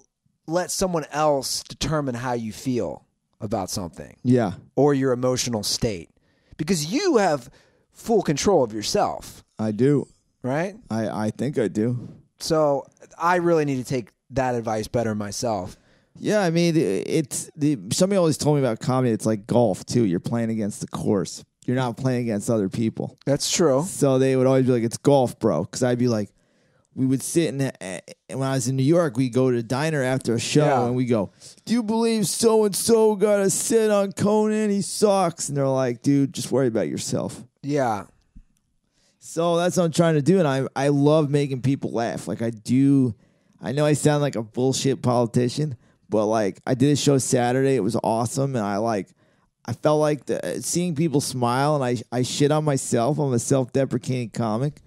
let someone else determine how you feel about something. Yeah. Or your emotional state. Because you have full control of yourself. I do. Right? I think I do. So I really need to take that advice better myself. Yeah, I mean, somebody always told me about comedy. It's like golf, too. You're playing against the course. You're not playing against other people. That's true. So they would always be like, it's golf, bro. Because I'd be like, we would sit and when I was in New York, we'd go to a diner after a show, and we go, do you believe so-and-so got to sit on Conan? He sucks. And they're like, dude, just worry about yourself. Yeah. So that's what I'm trying to do, and I love making people laugh. Like, I do. I know I sound like a bullshit politician, But like I did a show Saturday. It was awesome. And I felt like seeing people smile, and I shit on myself. I'm a self-deprecating comic.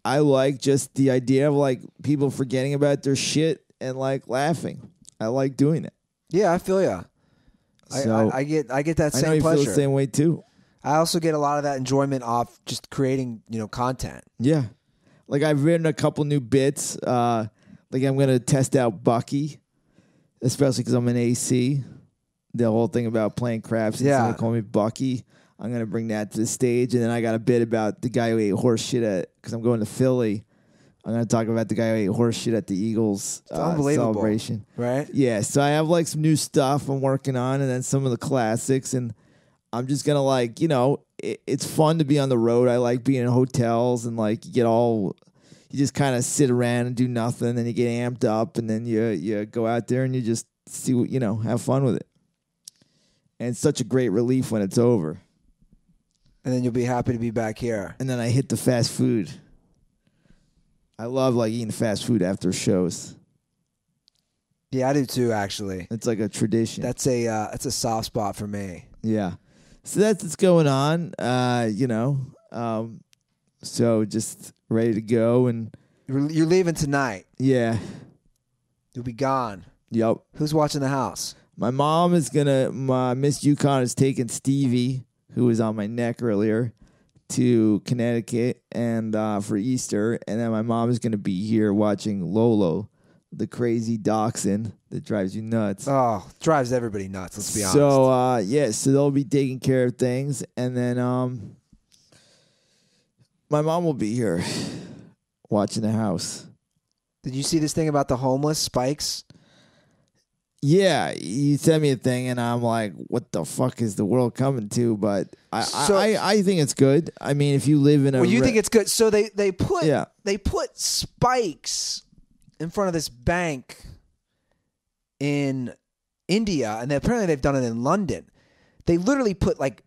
I like just the idea of like people forgetting about their shit and like laughing. I like doing it. Yeah, I feel ya. So, I get that same I know you pleasure. feel the same way too. I also get a lot of that enjoyment off just creating, content. Yeah. Like I've written a couple new bits. Like I'm going to test out Bucky, especially because I'm an AC. The whole thing about playing craps and someone call me Bucky. I'm going to bring that to the stage. And then I got a bit about the guy who ate horse shit because I'm going to Philly. I'm going to talk about the guy who ate horse shit at the Eagles celebration. Right? Yeah. So I have like some new stuff I'm working on, and then some of the classics. And I'm just going to like, it's fun to be on the road. I like being in hotels and like you just kind of sit around and do nothing, and you get amped up, and then you go out there and you just see what, have fun with it. And it's such a great relief when it's over. And then you'll be happy to be back here. And then I hit the fast food. I love like eating fast food after shows. Yeah, I do too, actually. It's like a tradition. That's a soft spot for me. Yeah. So that's what's going on, so just ready to go. And You're leaving tonight. Yeah. You'll be gone. Yep. Who's watching the house? My mom is Miss Yukon is taking Stevie, who was on my neck earlier, to Connecticut and for Easter. And then my mom is going to be here watching Lolo, the crazy dachshund that drives you nuts. Oh, drives everybody nuts, let's be honest. So, so they'll be taking care of things. And then my mom will be here watching the house. Did you see this thing about the homeless spikes? Yeah, you sent me a thing, and I'm like, what the fuck is the world coming to? But I think it's good. I mean, if you live in a... Well, you think it's good. So they put spikes in front of this bank in India, and apparently they've done it in London. They literally put like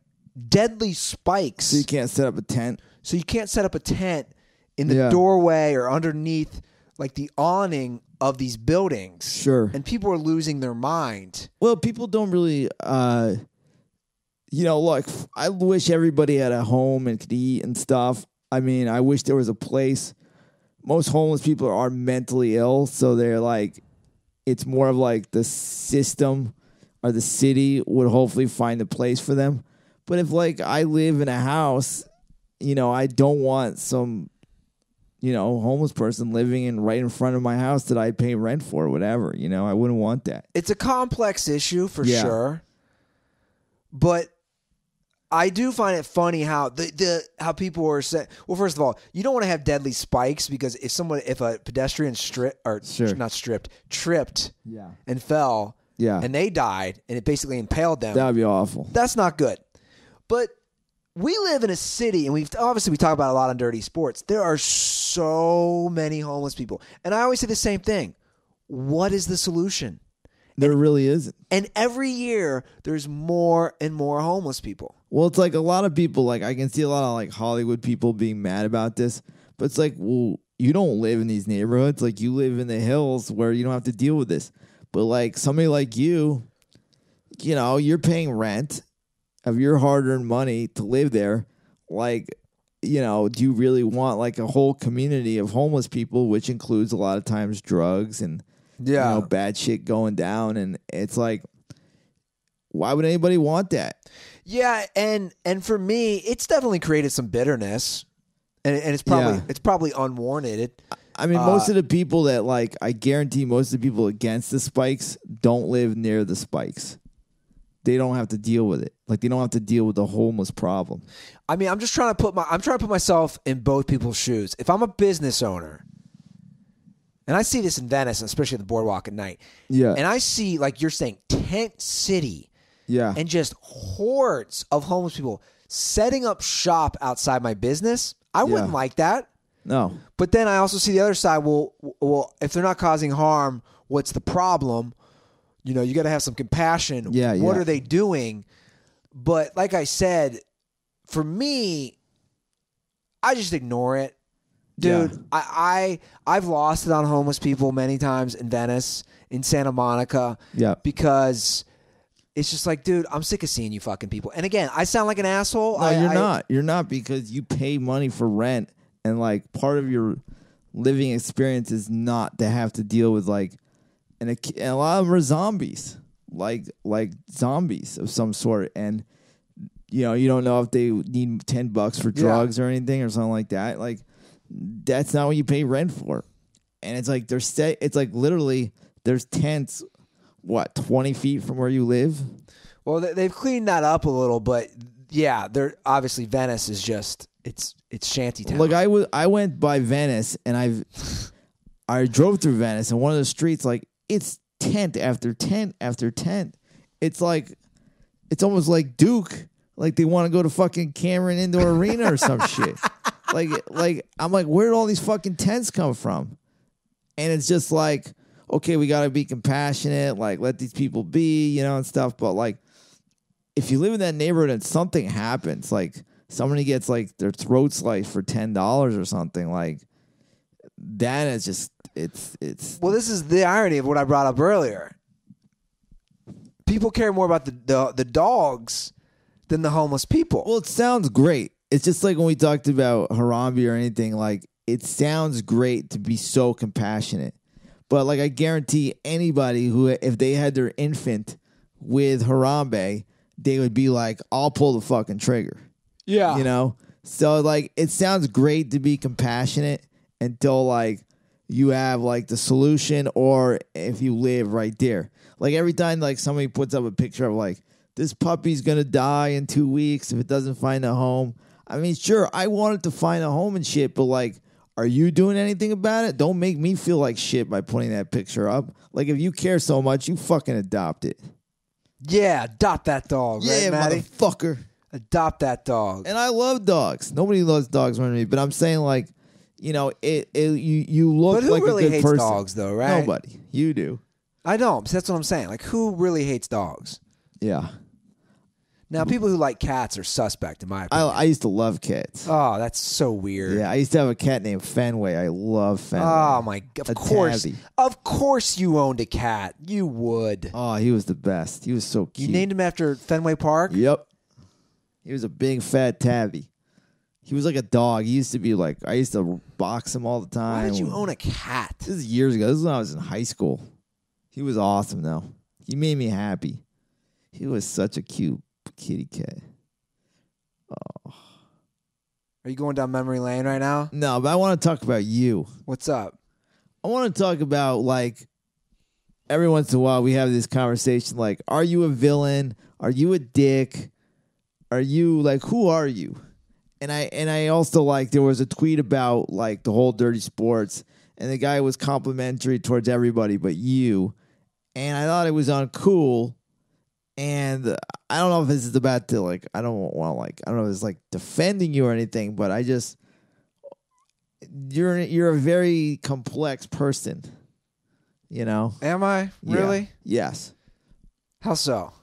deadly spikes. So you can't set up a tent? So you can't set up a tent in the doorway or underneath like the awning of these buildings. Sure. And people are losing their mind. Well, people don't really, look, I wish everybody had a home and could eat and stuff. I mean, I wish there was a place. Most homeless people are mentally ill, so they're like, it's more of like the system or the city would hopefully find a place for them. But if like I live in a house, I don't want some... homeless person living right in front of my house that I pay rent for or whatever. I wouldn't want that. It's a complex issue for sure. But I do find it funny how how people are saying, well, first of all, you don't want to have deadly spikes because if a pedestrian tripped and fell and they died and it basically impaled them. That would be awful. That's not good. But we live in a city, and we talk about it a lot on Dirty Sports. There are so many homeless people. And I always say the same thing. What is the solution? There really isn't. And every year, there's more and more homeless people. Well, it's like a lot of people, like I can see a lot of like Hollywood people being mad about this. But it's like, well, you don't live in these neighborhoods. Like you live in the hills where you don't have to deal with this. But like somebody like you, you're paying rent of your hard-earned money to live there. Like, do you really want like a whole community of homeless people, which includes a lot of times drugs and bad shit going down? And it's like, why would anybody want that? Yeah, and for me, it's definitely created some bitterness, and it's probably unwarranted. I mean, most of the people that like, I guarantee most of the people against the spikes don't live near the spikes. They don't have to deal with it. Like they don't have to deal with the homeless problem. I mean, I'm trying to put myself in both people's shoes. If I'm a business owner, and I see this in Venice, especially at the boardwalk at night. Yeah. And I see, like you're saying, tent city. Yeah. And just hordes of homeless people setting up shop outside my business. I wouldn't like that. No. But then I also see the other side. Well, if they're not causing harm, what's the problem? You got to have some compassion. Yeah. What are they doing? But like I said, for me, I just ignore it. Dude, Yeah. I've lost it on homeless people many times in Venice, in Santa Monica. Yeah. Because it's just like, dude, I'm sick of seeing you fucking people. And again, I sound like an asshole. No, you're not. You're not, because you pay money for rent, and like part of your living experience is not to have to deal with like, and a lot of them are zombies, like zombies of some sort, and you don't know if they need $10 for drugs or anything or something like that. Like, that's not what you pay rent for. And it's like it's like literally there's tents, 20 feet from where you live. Well, they've cleaned that up a little, but yeah, they're obviously Venice is just it's shantytown. Like I went by Venice, and I drove through Venice, and one of the streets, like, it's tent after tent after tent. It's like, it's almost like Duke. Like they want to go to fucking Cameron Indoor Arena or some shit. Like I'm like, where did all these fucking tents come from? And it's just like, okay, we got to be compassionate, like let these people be, and stuff. But like, if you live in that neighborhood and something happens, like somebody gets like their throat sliced for $10 or something, like that is just, it's. Well, this is the irony of what I brought up earlier. People care more about the dogs than the homeless people. Well, it sounds great. It's just like when we talked about Harambe or anything, like it sounds great to be so compassionate. But like I guarantee anybody who, if they had their infant with Harambe, they would be like, I'll pull the fucking trigger. Yeah. So like it sounds great to be compassionate until like you have like the solution, or if you live right there. Like every time like somebody puts up a picture of like, this puppy's going to die in 2 weeks if it doesn't find a home. I mean, sure, I wanted to find a home and shit, but like, are you doing anything about it? Don't make me feel like shit by putting that picture up. Like, if you care so much, you fucking adopt it. Yeah, adopt that dog, Yeah, right, Matty? motherfucker. Adopt that dog. And I love dogs. Nobody loves dogs more than me, but I'm saying like, you look But who like really a good hates person. dogs, though, right? Nobody. You do. I don't. That's what I'm saying. Like, who really hates dogs? Yeah. Now, people who like cats are suspect, in my opinion. I used to love cats. Oh, that's so weird. Yeah, I used to have a cat named Fenway. I love Fenway. Oh, my God. Of course. Tabby. Of course you owned a cat. You would. Oh, he was the best. He was so cute. You named him after Fenway Park? Yep. He was a big fat tabby. He was like a dog. He used to be like, I used to box him all the time. Why did you own a cat? This is years ago. This is when I was in high school. He was awesome, though. He made me happy. He was such a cute kitty cat. Oh. Are you going down memory lane right now? No, but I want to talk about you. What's up? I want to talk about, like, every once in a while we have this conversation, like, are you a villain? Are you a dick? Are you, like, who are you? And I also, like, there was a tweet about, like, the whole Dirty Sports, and the guy was complimentary towards everybody but you. And I thought it was uncool. And I don't know if this is about to, like, I don't know if it's, like, defending you or anything, but I just, you're a very complex person, Am I? Really? Yeah. Yes. How so?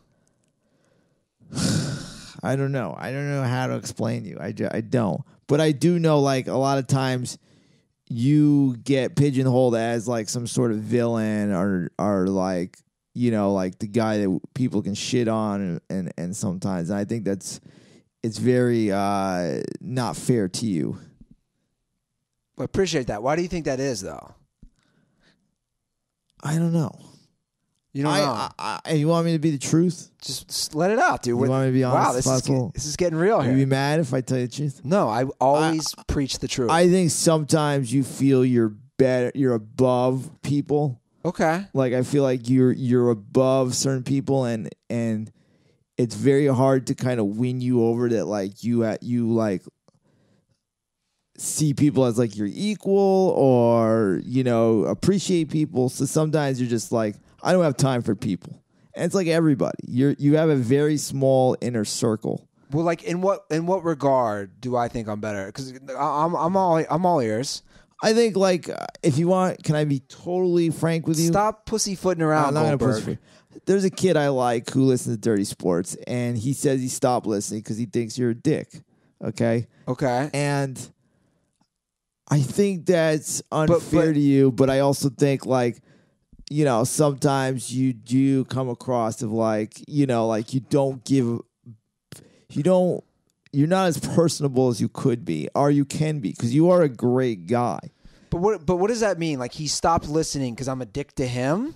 I don't know. I don't know how to explain you. I don't. But I do know, like, a lot of times you get pigeonholed as, like, some sort of villain or like, like the guy that people can shit on and sometimes. And I think it's very not fair to you. I appreciate that. Why do you think that is, though? I don't know. You don't know. You want me to be the truth? Just let it out, dude. You want me to be honest? Wow, this is getting real here. You be mad if I tell you the truth? No, I always preach the truth. I think sometimes you feel you're better, you're above people. Okay. Like, I feel like you're above certain people, and it's very hard to kind of win you over that, like, you like see people as like your equal or appreciate people. So sometimes you're just like, I don't have time for people. And it's like everybody. You have a very small inner circle. Well, like, in what regard do I think I'm better? Because I'm all ears. I think, like, if you want, can I be totally frank with you? Stop pussyfooting around, Goldberg. There's a kid I like who listens to Dirty Sports, and he says he stopped listening because he thinks you're a dick. Okay? Okay. And I think that's unfair to you, but I also think like, you know, sometimes you do come across of like, you know, like you're not as personable as you could be or you can be because you are a great guy. But what does that mean? Like he stopped listening because I'm a dick to him?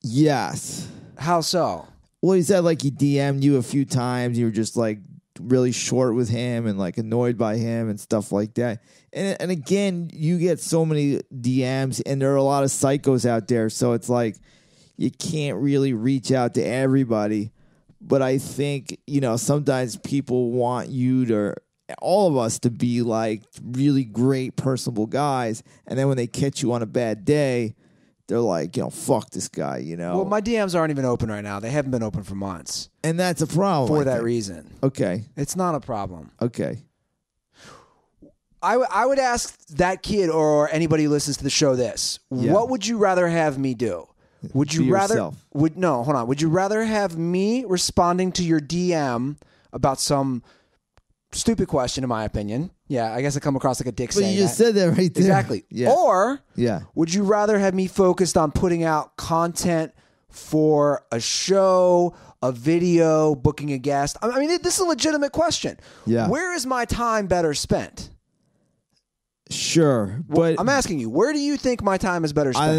Yes. How so? Well, he said like he DM'd you a few times. You were just like really short with him and like annoyed by him and stuff like that. And again, you get so many DMs and there are a lot of psychos out there. So it's like you can't really reach out to everybody. But I think, you know, sometimes people want all of us to be like really great, personable guys. And then when they catch you on a bad day, they're like, you know, fuck this guy, you know. Well, my DMs aren't even open right now. They haven't been open for months. And that's a problem. For that reason. Okay. It's not a problem. Okay. I would ask that kid or anybody who listens to the show this. Yeah. What would you rather have me do? Would you Be rather yourself. Would you rather have me responding to your DM about some stupid question, in my opinion? Yeah, I guess I come across like a dick But saying you just that. said that right there. Exactly. Yeah. Or Yeah. would you rather have me focused on putting out content for a show, a video, booking a guest? I mean, this is a legitimate question. Yeah. Where is my time better spent? Sure, but I'm asking you, where do you think my time is better spent?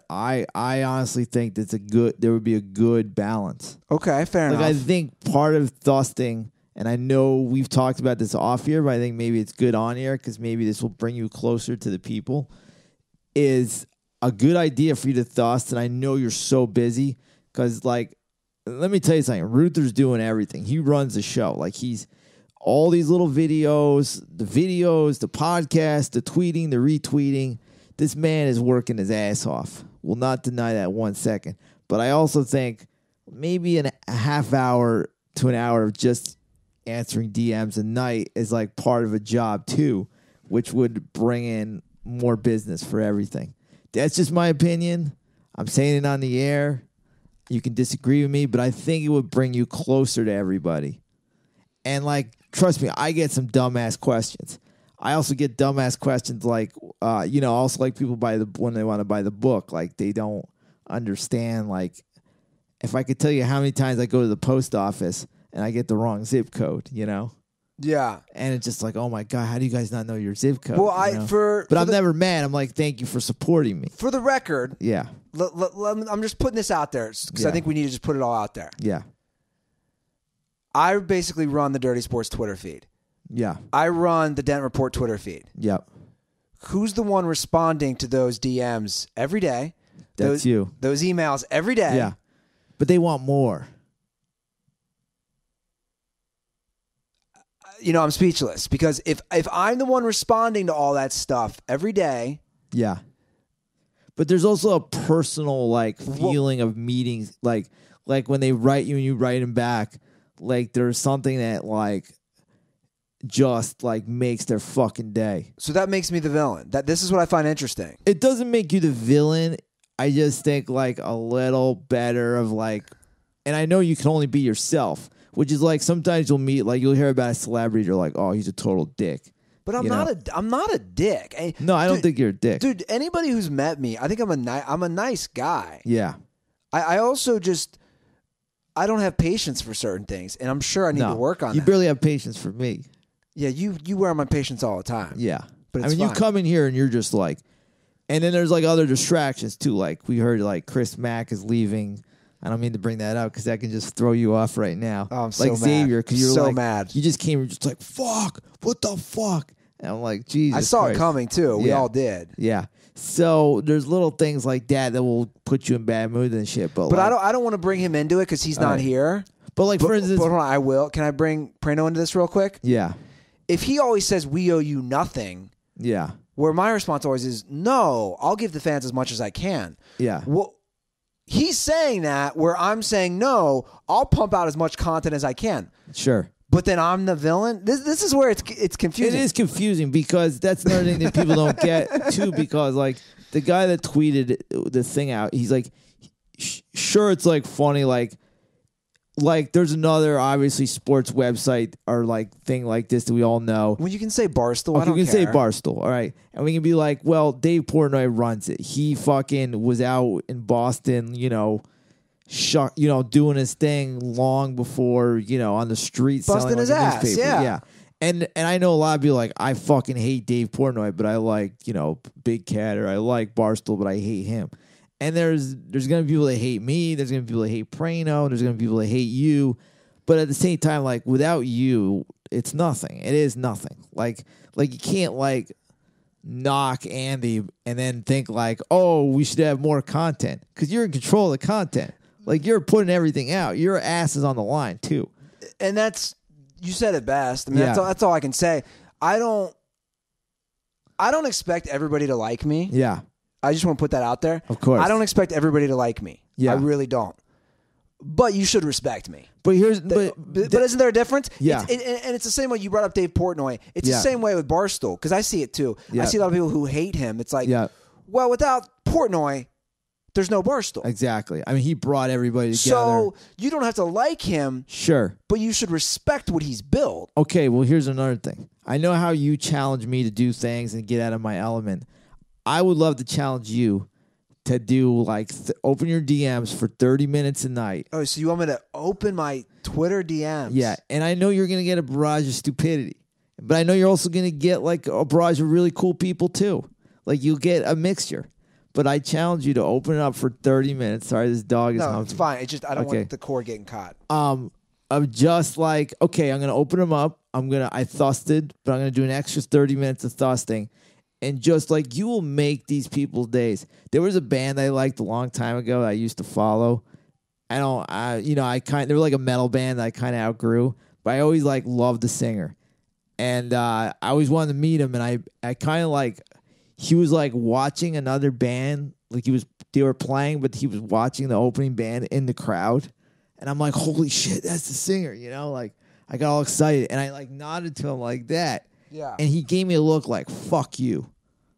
I honestly think there would be a good balance. Okay, fair enough. I think part of thusting, and I know we've talked about this off here, but I think maybe it's good on here because maybe this will bring you closer to the people, is a good idea for you to thust, and I know you're so busy because, like, let me tell you something. Ruther's doing everything. He runs the show. Like, he's all these little videos, the podcast, the tweeting, the retweeting. This man is working his ass off. Will not deny that 1 second. But I also think maybe a half hour to an hour of just answering DMs a night is like part of a job too, which would bring in more business for everything. That's just my opinion. I'm saying it on the air. You can disagree with me, but I think it would bring you closer to everybody. And, like, trust me, I get some dumbass questions. I also get dumbass questions like, also like people when they want to buy the book, like they don't understand. Like, if I could tell you how many times I go to the post office and I get the wrong zip code, you know? Yeah. And it's just like, oh my God, how do you guys not know your zip code? Well, I'm never mad. I'm like, thank you for supporting me. For the record, yeah. I'm just putting this out there because I think we need to just put it all out there. Yeah. I basically run the Dirty Sports Twitter feed. Yeah. I run the Dent Report Twitter feed. Yep. Who's the one responding to those DMs every day? That's you. Those emails every day. Yeah. But they want more. You know, I'm speechless because if I'm the one responding to all that stuff every day. Yeah. But there's also a personal like feeling of meetings, like when they write you and you write them back, like there's something that like just like makes their fucking day. So that makes me the villain. This is what I find interesting. It doesn't make you the villain. I just think like a little better of like, and I know you can only be yourself, which is like sometimes you'll hear about a celebrity, you're like, oh, he's a total dick. But I'm not a dick. No, I don't think you're a dick. Dude, anybody who's met me, I think I'm a nice guy. Yeah. I also just I don't have patience for certain things, and I'm sure I need to work on that. You barely have patience for me. Yeah, you wear my patience all the time. Yeah. But it's you come in here and you're just like, and then there's like other distractions too. Like we heard like Chris Mack is leaving. I don't mean to bring that up because that can just throw you off right now. Oh, I'm so like mad. Xavier, because you're so like, mad. You just came and just like, fuck, what the fuck? And I'm like, Jesus I saw Christ. it coming too. We all did. Yeah. So there's little things like that will put you in bad mood and shit. But like, I don't want to bring him into it because he's not here. But like for instance, hold on, I will. Can I bring Prano into this real quick? Yeah. If he always says we owe you nothing, yeah. Where my response always is no, I'll give the fans as much as I can. Yeah. Well, he's saying that where I'm saying no, I'll pump out as much content as I can. Sure. But then I'm the villain. This is where it's confusing. It is confusing because that's another thing that people don't get too. Because like the guy that tweeted the thing out, he's like, sure, it's like funny, like like there's another obviously sports website or like thing like this that we all know. Well, you can say Barstool. Okay, I don't you can care. say Barstool, all right, and we can be like, well, Dave Portnoy runs it. He fucking was out in Boston, doing his thing long before, on the street, Busting selling his like a ass, newspaper. yeah. And I know a lot of people like, I fucking hate Dave Portnoy, but I like, Big Cat, or I like Barstool, but I hate him. And there's going to be people that hate me. There's going to be people that hate Prano. There's going to be people that hate you. But at the same time, like, without you, it's nothing. It is nothing. Like you can't, like, knock Andy and then think, like, oh, we should have more content. Because you're in control of the content. Like, you're putting everything out. Your ass is on the line, too. And you said it best. I mean, Yeah. that's all I can say. I don't expect everybody to like me. Yeah. I just want to put that out there. Of course. I don't expect everybody to like me. Yeah. I really don't. But you should respect me. But But isn't there a difference? Yeah. And it's the same way you brought up Dave Portnoy. It's Yeah. the same way with Barstool, because I see it too. Yeah. I see a lot of people who hate him. It's like, Yeah. well, without Portnoy, there's no Barstool. Exactly. I mean, he brought everybody together. So you don't have to like him, Sure. but you should respect what he's built. Okay, well, here's another thing. I know how you challenge me to do things and get out of my element. I would love to challenge you to do, like, open your DMs for 30 minutes a night. Oh, so you want me to open my Twitter DMs? Yeah, and I know you're going to get a barrage of stupidity. But I know you're also going to get, like, a barrage of really cool people, too. Like, you'll get a mixture. But I challenge you to open it up for 30 minutes. Sorry, this dog is No, humping. it's fine. It's just I don't Okay. want the cord getting caught. Of just like, okay, I'm gonna open them up. I thusted, but I'm gonna do an extra 30 minutes of thusting, and just like you will make these people's days. There was a band I liked a long time ago that I used to follow. They were like a metal band that I kind of outgrew, but I always like loved the singer, and I always wanted to meet him, and I kind of like, he was like watching another band, like they were playing, but he was watching the opening band in the crowd. And I'm like, holy shit, that's the singer, like I got all excited and I like nodded to him like that. Yeah. And he gave me a look like, fuck you.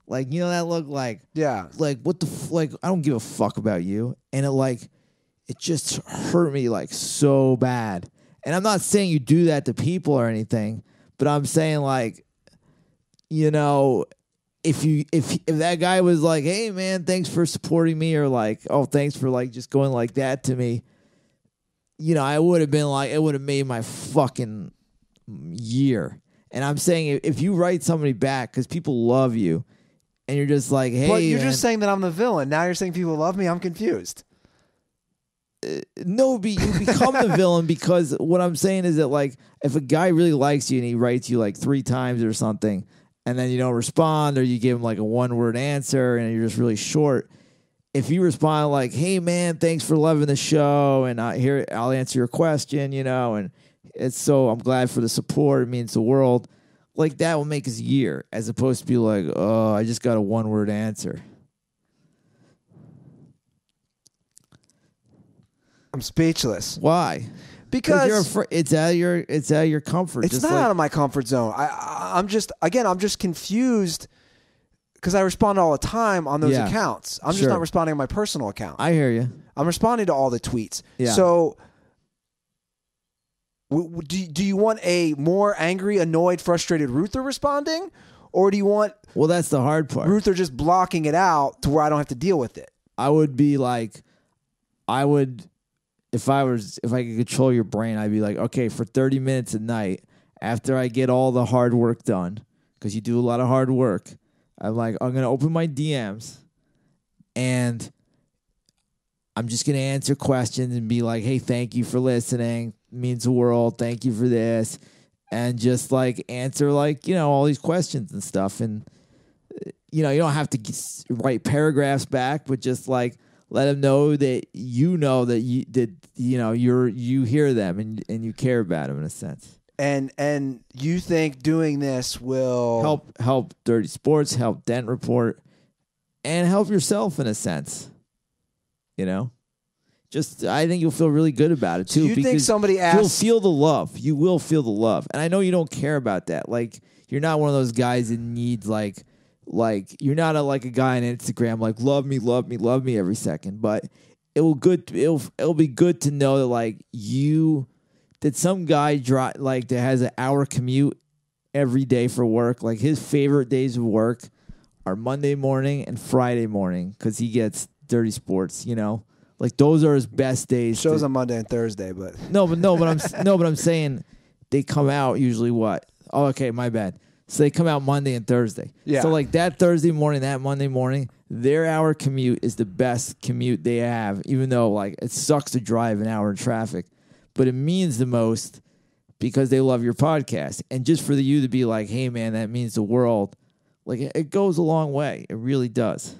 Like, that look like, Yeah. like what like, I don't give a fuck about you. And it just hurt me like so bad. And I'm not saying you do that to people or anything, but I'm saying like, if that guy was like, hey man, thanks for supporting me, or like, oh, thanks for like just going like that to me, I would have been like, it would have made my fucking year. And I'm saying if you write somebody back because people love you, and you're just like, hey, But you're man, just saying that I'm the villain. Now you're saying people love me. I'm confused. no, you become the villain, because what I'm saying is that, like, if a guy really likes you and he writes you like 3 times or something, and then you don't respond, or you give him like a 1-word answer and you're just really short. If you respond like, hey man, thanks for loving the show, and I'll answer your question, and I'm glad for the support. It means the world. Like, that will make his year, as opposed to be like, oh, I just got a 1-word answer. I'm speechless. Why? Because you're it's out of your comfort. it's just not like, out of my comfort zone. I'm just confused because I respond all the time on those Yeah. accounts. I'm just Sure. not responding on my personal account. I hear you. I'm responding to all the tweets. Yeah. So do you want a more angry, annoyed, frustrated Ruther responding? Or do you want Well, that's the hard part. Ruther just blocking it out to where I don't have to deal with it? I would be like, if I could control your brain, I'd be like, okay, for 30 minutes a night, after I get all the hard work done, because you do a lot of hard work, I'm going to open my DMs, and I'm just going to answer questions and be like, hey, thank you for listening. It means the world. Thank you for this. And just like answer like, all these questions and stuff. And, you don't have to write paragraphs back, but just like, let them know that you hear them and you care about them in a sense. And you think doing this will help Dirty Sports, help Dent Report, and help yourself in a sense. Just I think you'll feel really good about it too. Do you think somebody asked? You'll feel the love. You will feel the love, and I know you don't care about that. Like, you're not one of those guys that needs like you're not like a guy on Instagram like love me every second. But it'll be good to know that like that some guy that has an hour commute every day for work. Like his favorite days of work are Monday morning and Friday morning because he gets Dirty Sports. Like those are his best days. Shows on Monday and Thursday, but I'm saying they come out usually what? Oh, okay, my bad. So they come out Monday and Thursday. Yeah. So like that Thursday morning, that Monday morning, their hour commute is the best commute they have, even though like it sucks to drive an hour in traffic, but it means the most because they love your podcast. And just for you to be like, hey man, that means the world. Like it goes a long way. It really does,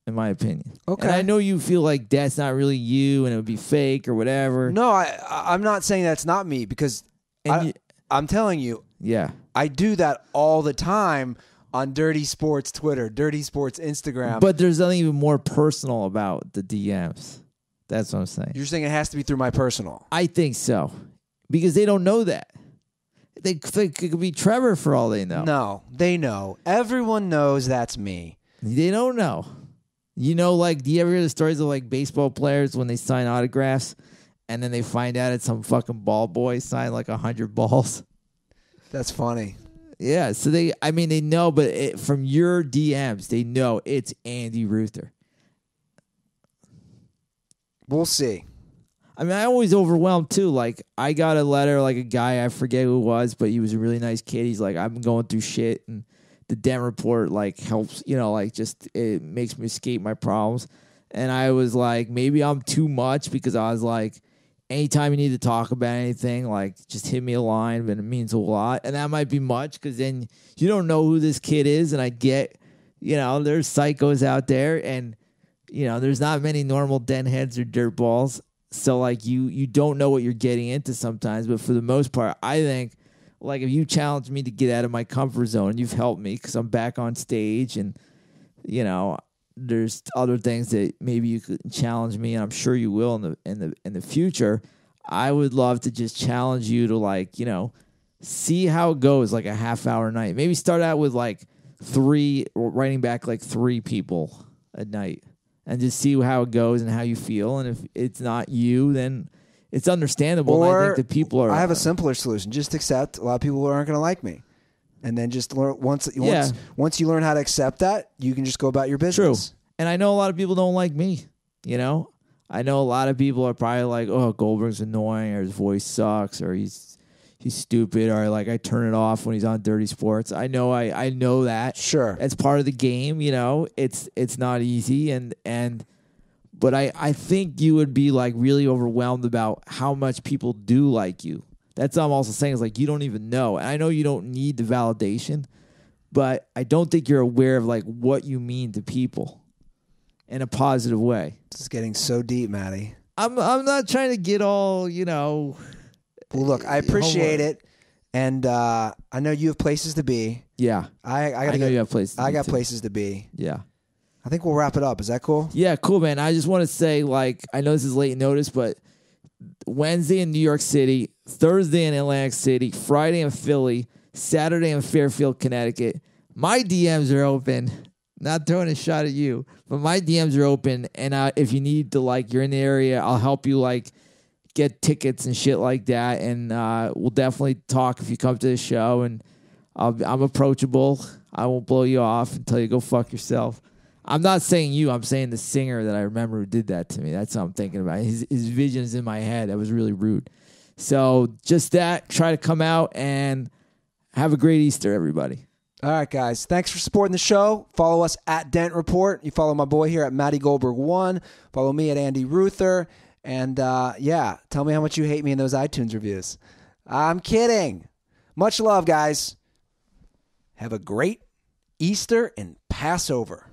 in my opinion. Okay. And I know you feel like that's not really you and it would be fake or whatever. No, I'm not saying that's not me because I'm telling you, yeah, I do that all the time on Dirty Sports Twitter, Dirty Sports Instagram. But there's nothing even more personal about the DMs. That's what I'm saying. You're saying it has to be through my personal. I think so. Because they don't know that. They think it could be Trevor for all they know. No, they know. Everyone knows that's me. They don't know. Like, do you ever hear the stories of, like, baseball players when they sign autographs and then they find out it's some fucking ball boy signed, like, 100 balls? That's funny. Yeah, so they know, but from your DMs, they know it's Andy Ruther. We'll see. I always overwhelmed too. Like I got a letter, like a guy, I forget who it was, but he was a really nice kid. He's like, I'm going through shit, and the Dent report like helps, like just it makes me escape my problems. And I was like, maybe I'm too much because I was like, anytime you need to talk about anything, like just hit me a line, but it means a lot. And that might be much because then you don't know who this kid is. And I get, there's psychos out there, and there's not many normal Dent heads or dirt balls. So, like, you don't know what you're getting into sometimes. But for the most part, I think, like, if you challenge me to get out of my comfort zone, you've helped me because I'm back on stage. And, there's other things that maybe you could challenge me, and I'm sure you will in the future. I would love to just challenge you to, like, see how it goes, like, a half-hour night. Maybe start out with, like, writing back, like, 3 people a night. And just see how it goes and how you feel. And if it's not you, then it's understandable. Or and I think the people are. I have a simpler solution. Just accept a lot of people aren't going to like me. And then just learn once you learn how to accept that, you can just go about your business. True. And I know a lot of people don't like me. I know a lot of people are probably like, oh, Goldberg's annoying, or his voice sucks, or he's stupid, or like I turn it off when he's on Dirty Sports. I know that. Sure. It's part of the game, It's not easy, but I think you would be like really overwhelmed about how much people do like you. That's what I'm also saying, is like you don't even know. And I know you don't need the validation, but I don't think you're aware of like what you mean to people in a positive way. This is getting so deep, Matty. I'm not trying to get all, Well, look, I appreciate it, and I know you have places to be. Yeah, I know you have places. I got places to be. Yeah, I think we'll wrap it up. Is that cool? Yeah, cool, man. I just want to say, like, I know this is late notice, but Wednesday in New York City, Thursday in Atlantic City, Friday in Philly, Saturday in Fairfield, Connecticut. My DMs are open. Not throwing a shot at you, but my DMs are open, and if you need to, like, you're in the area, I'll help you, like, get tickets and shit like that, and we'll definitely talk if you come to the show, and I'm approachable. I won't blow you off and tell you go fuck yourself. I'm not saying you. I'm saying the singer that I remember who did that to me. That's what I'm thinking about. His vision's in my head. That was really rude. So just that. Try to come out and have a great Easter, everybody. All right, guys. Thanks for supporting the show. Follow us at Dent Report. You follow my boy here at Matty Goldberg 1. Follow me at Andy Ruther. And, tell me how much you hate me in those iTunes reviews. I'm kidding. Much love, guys. Have a great Easter and Passover.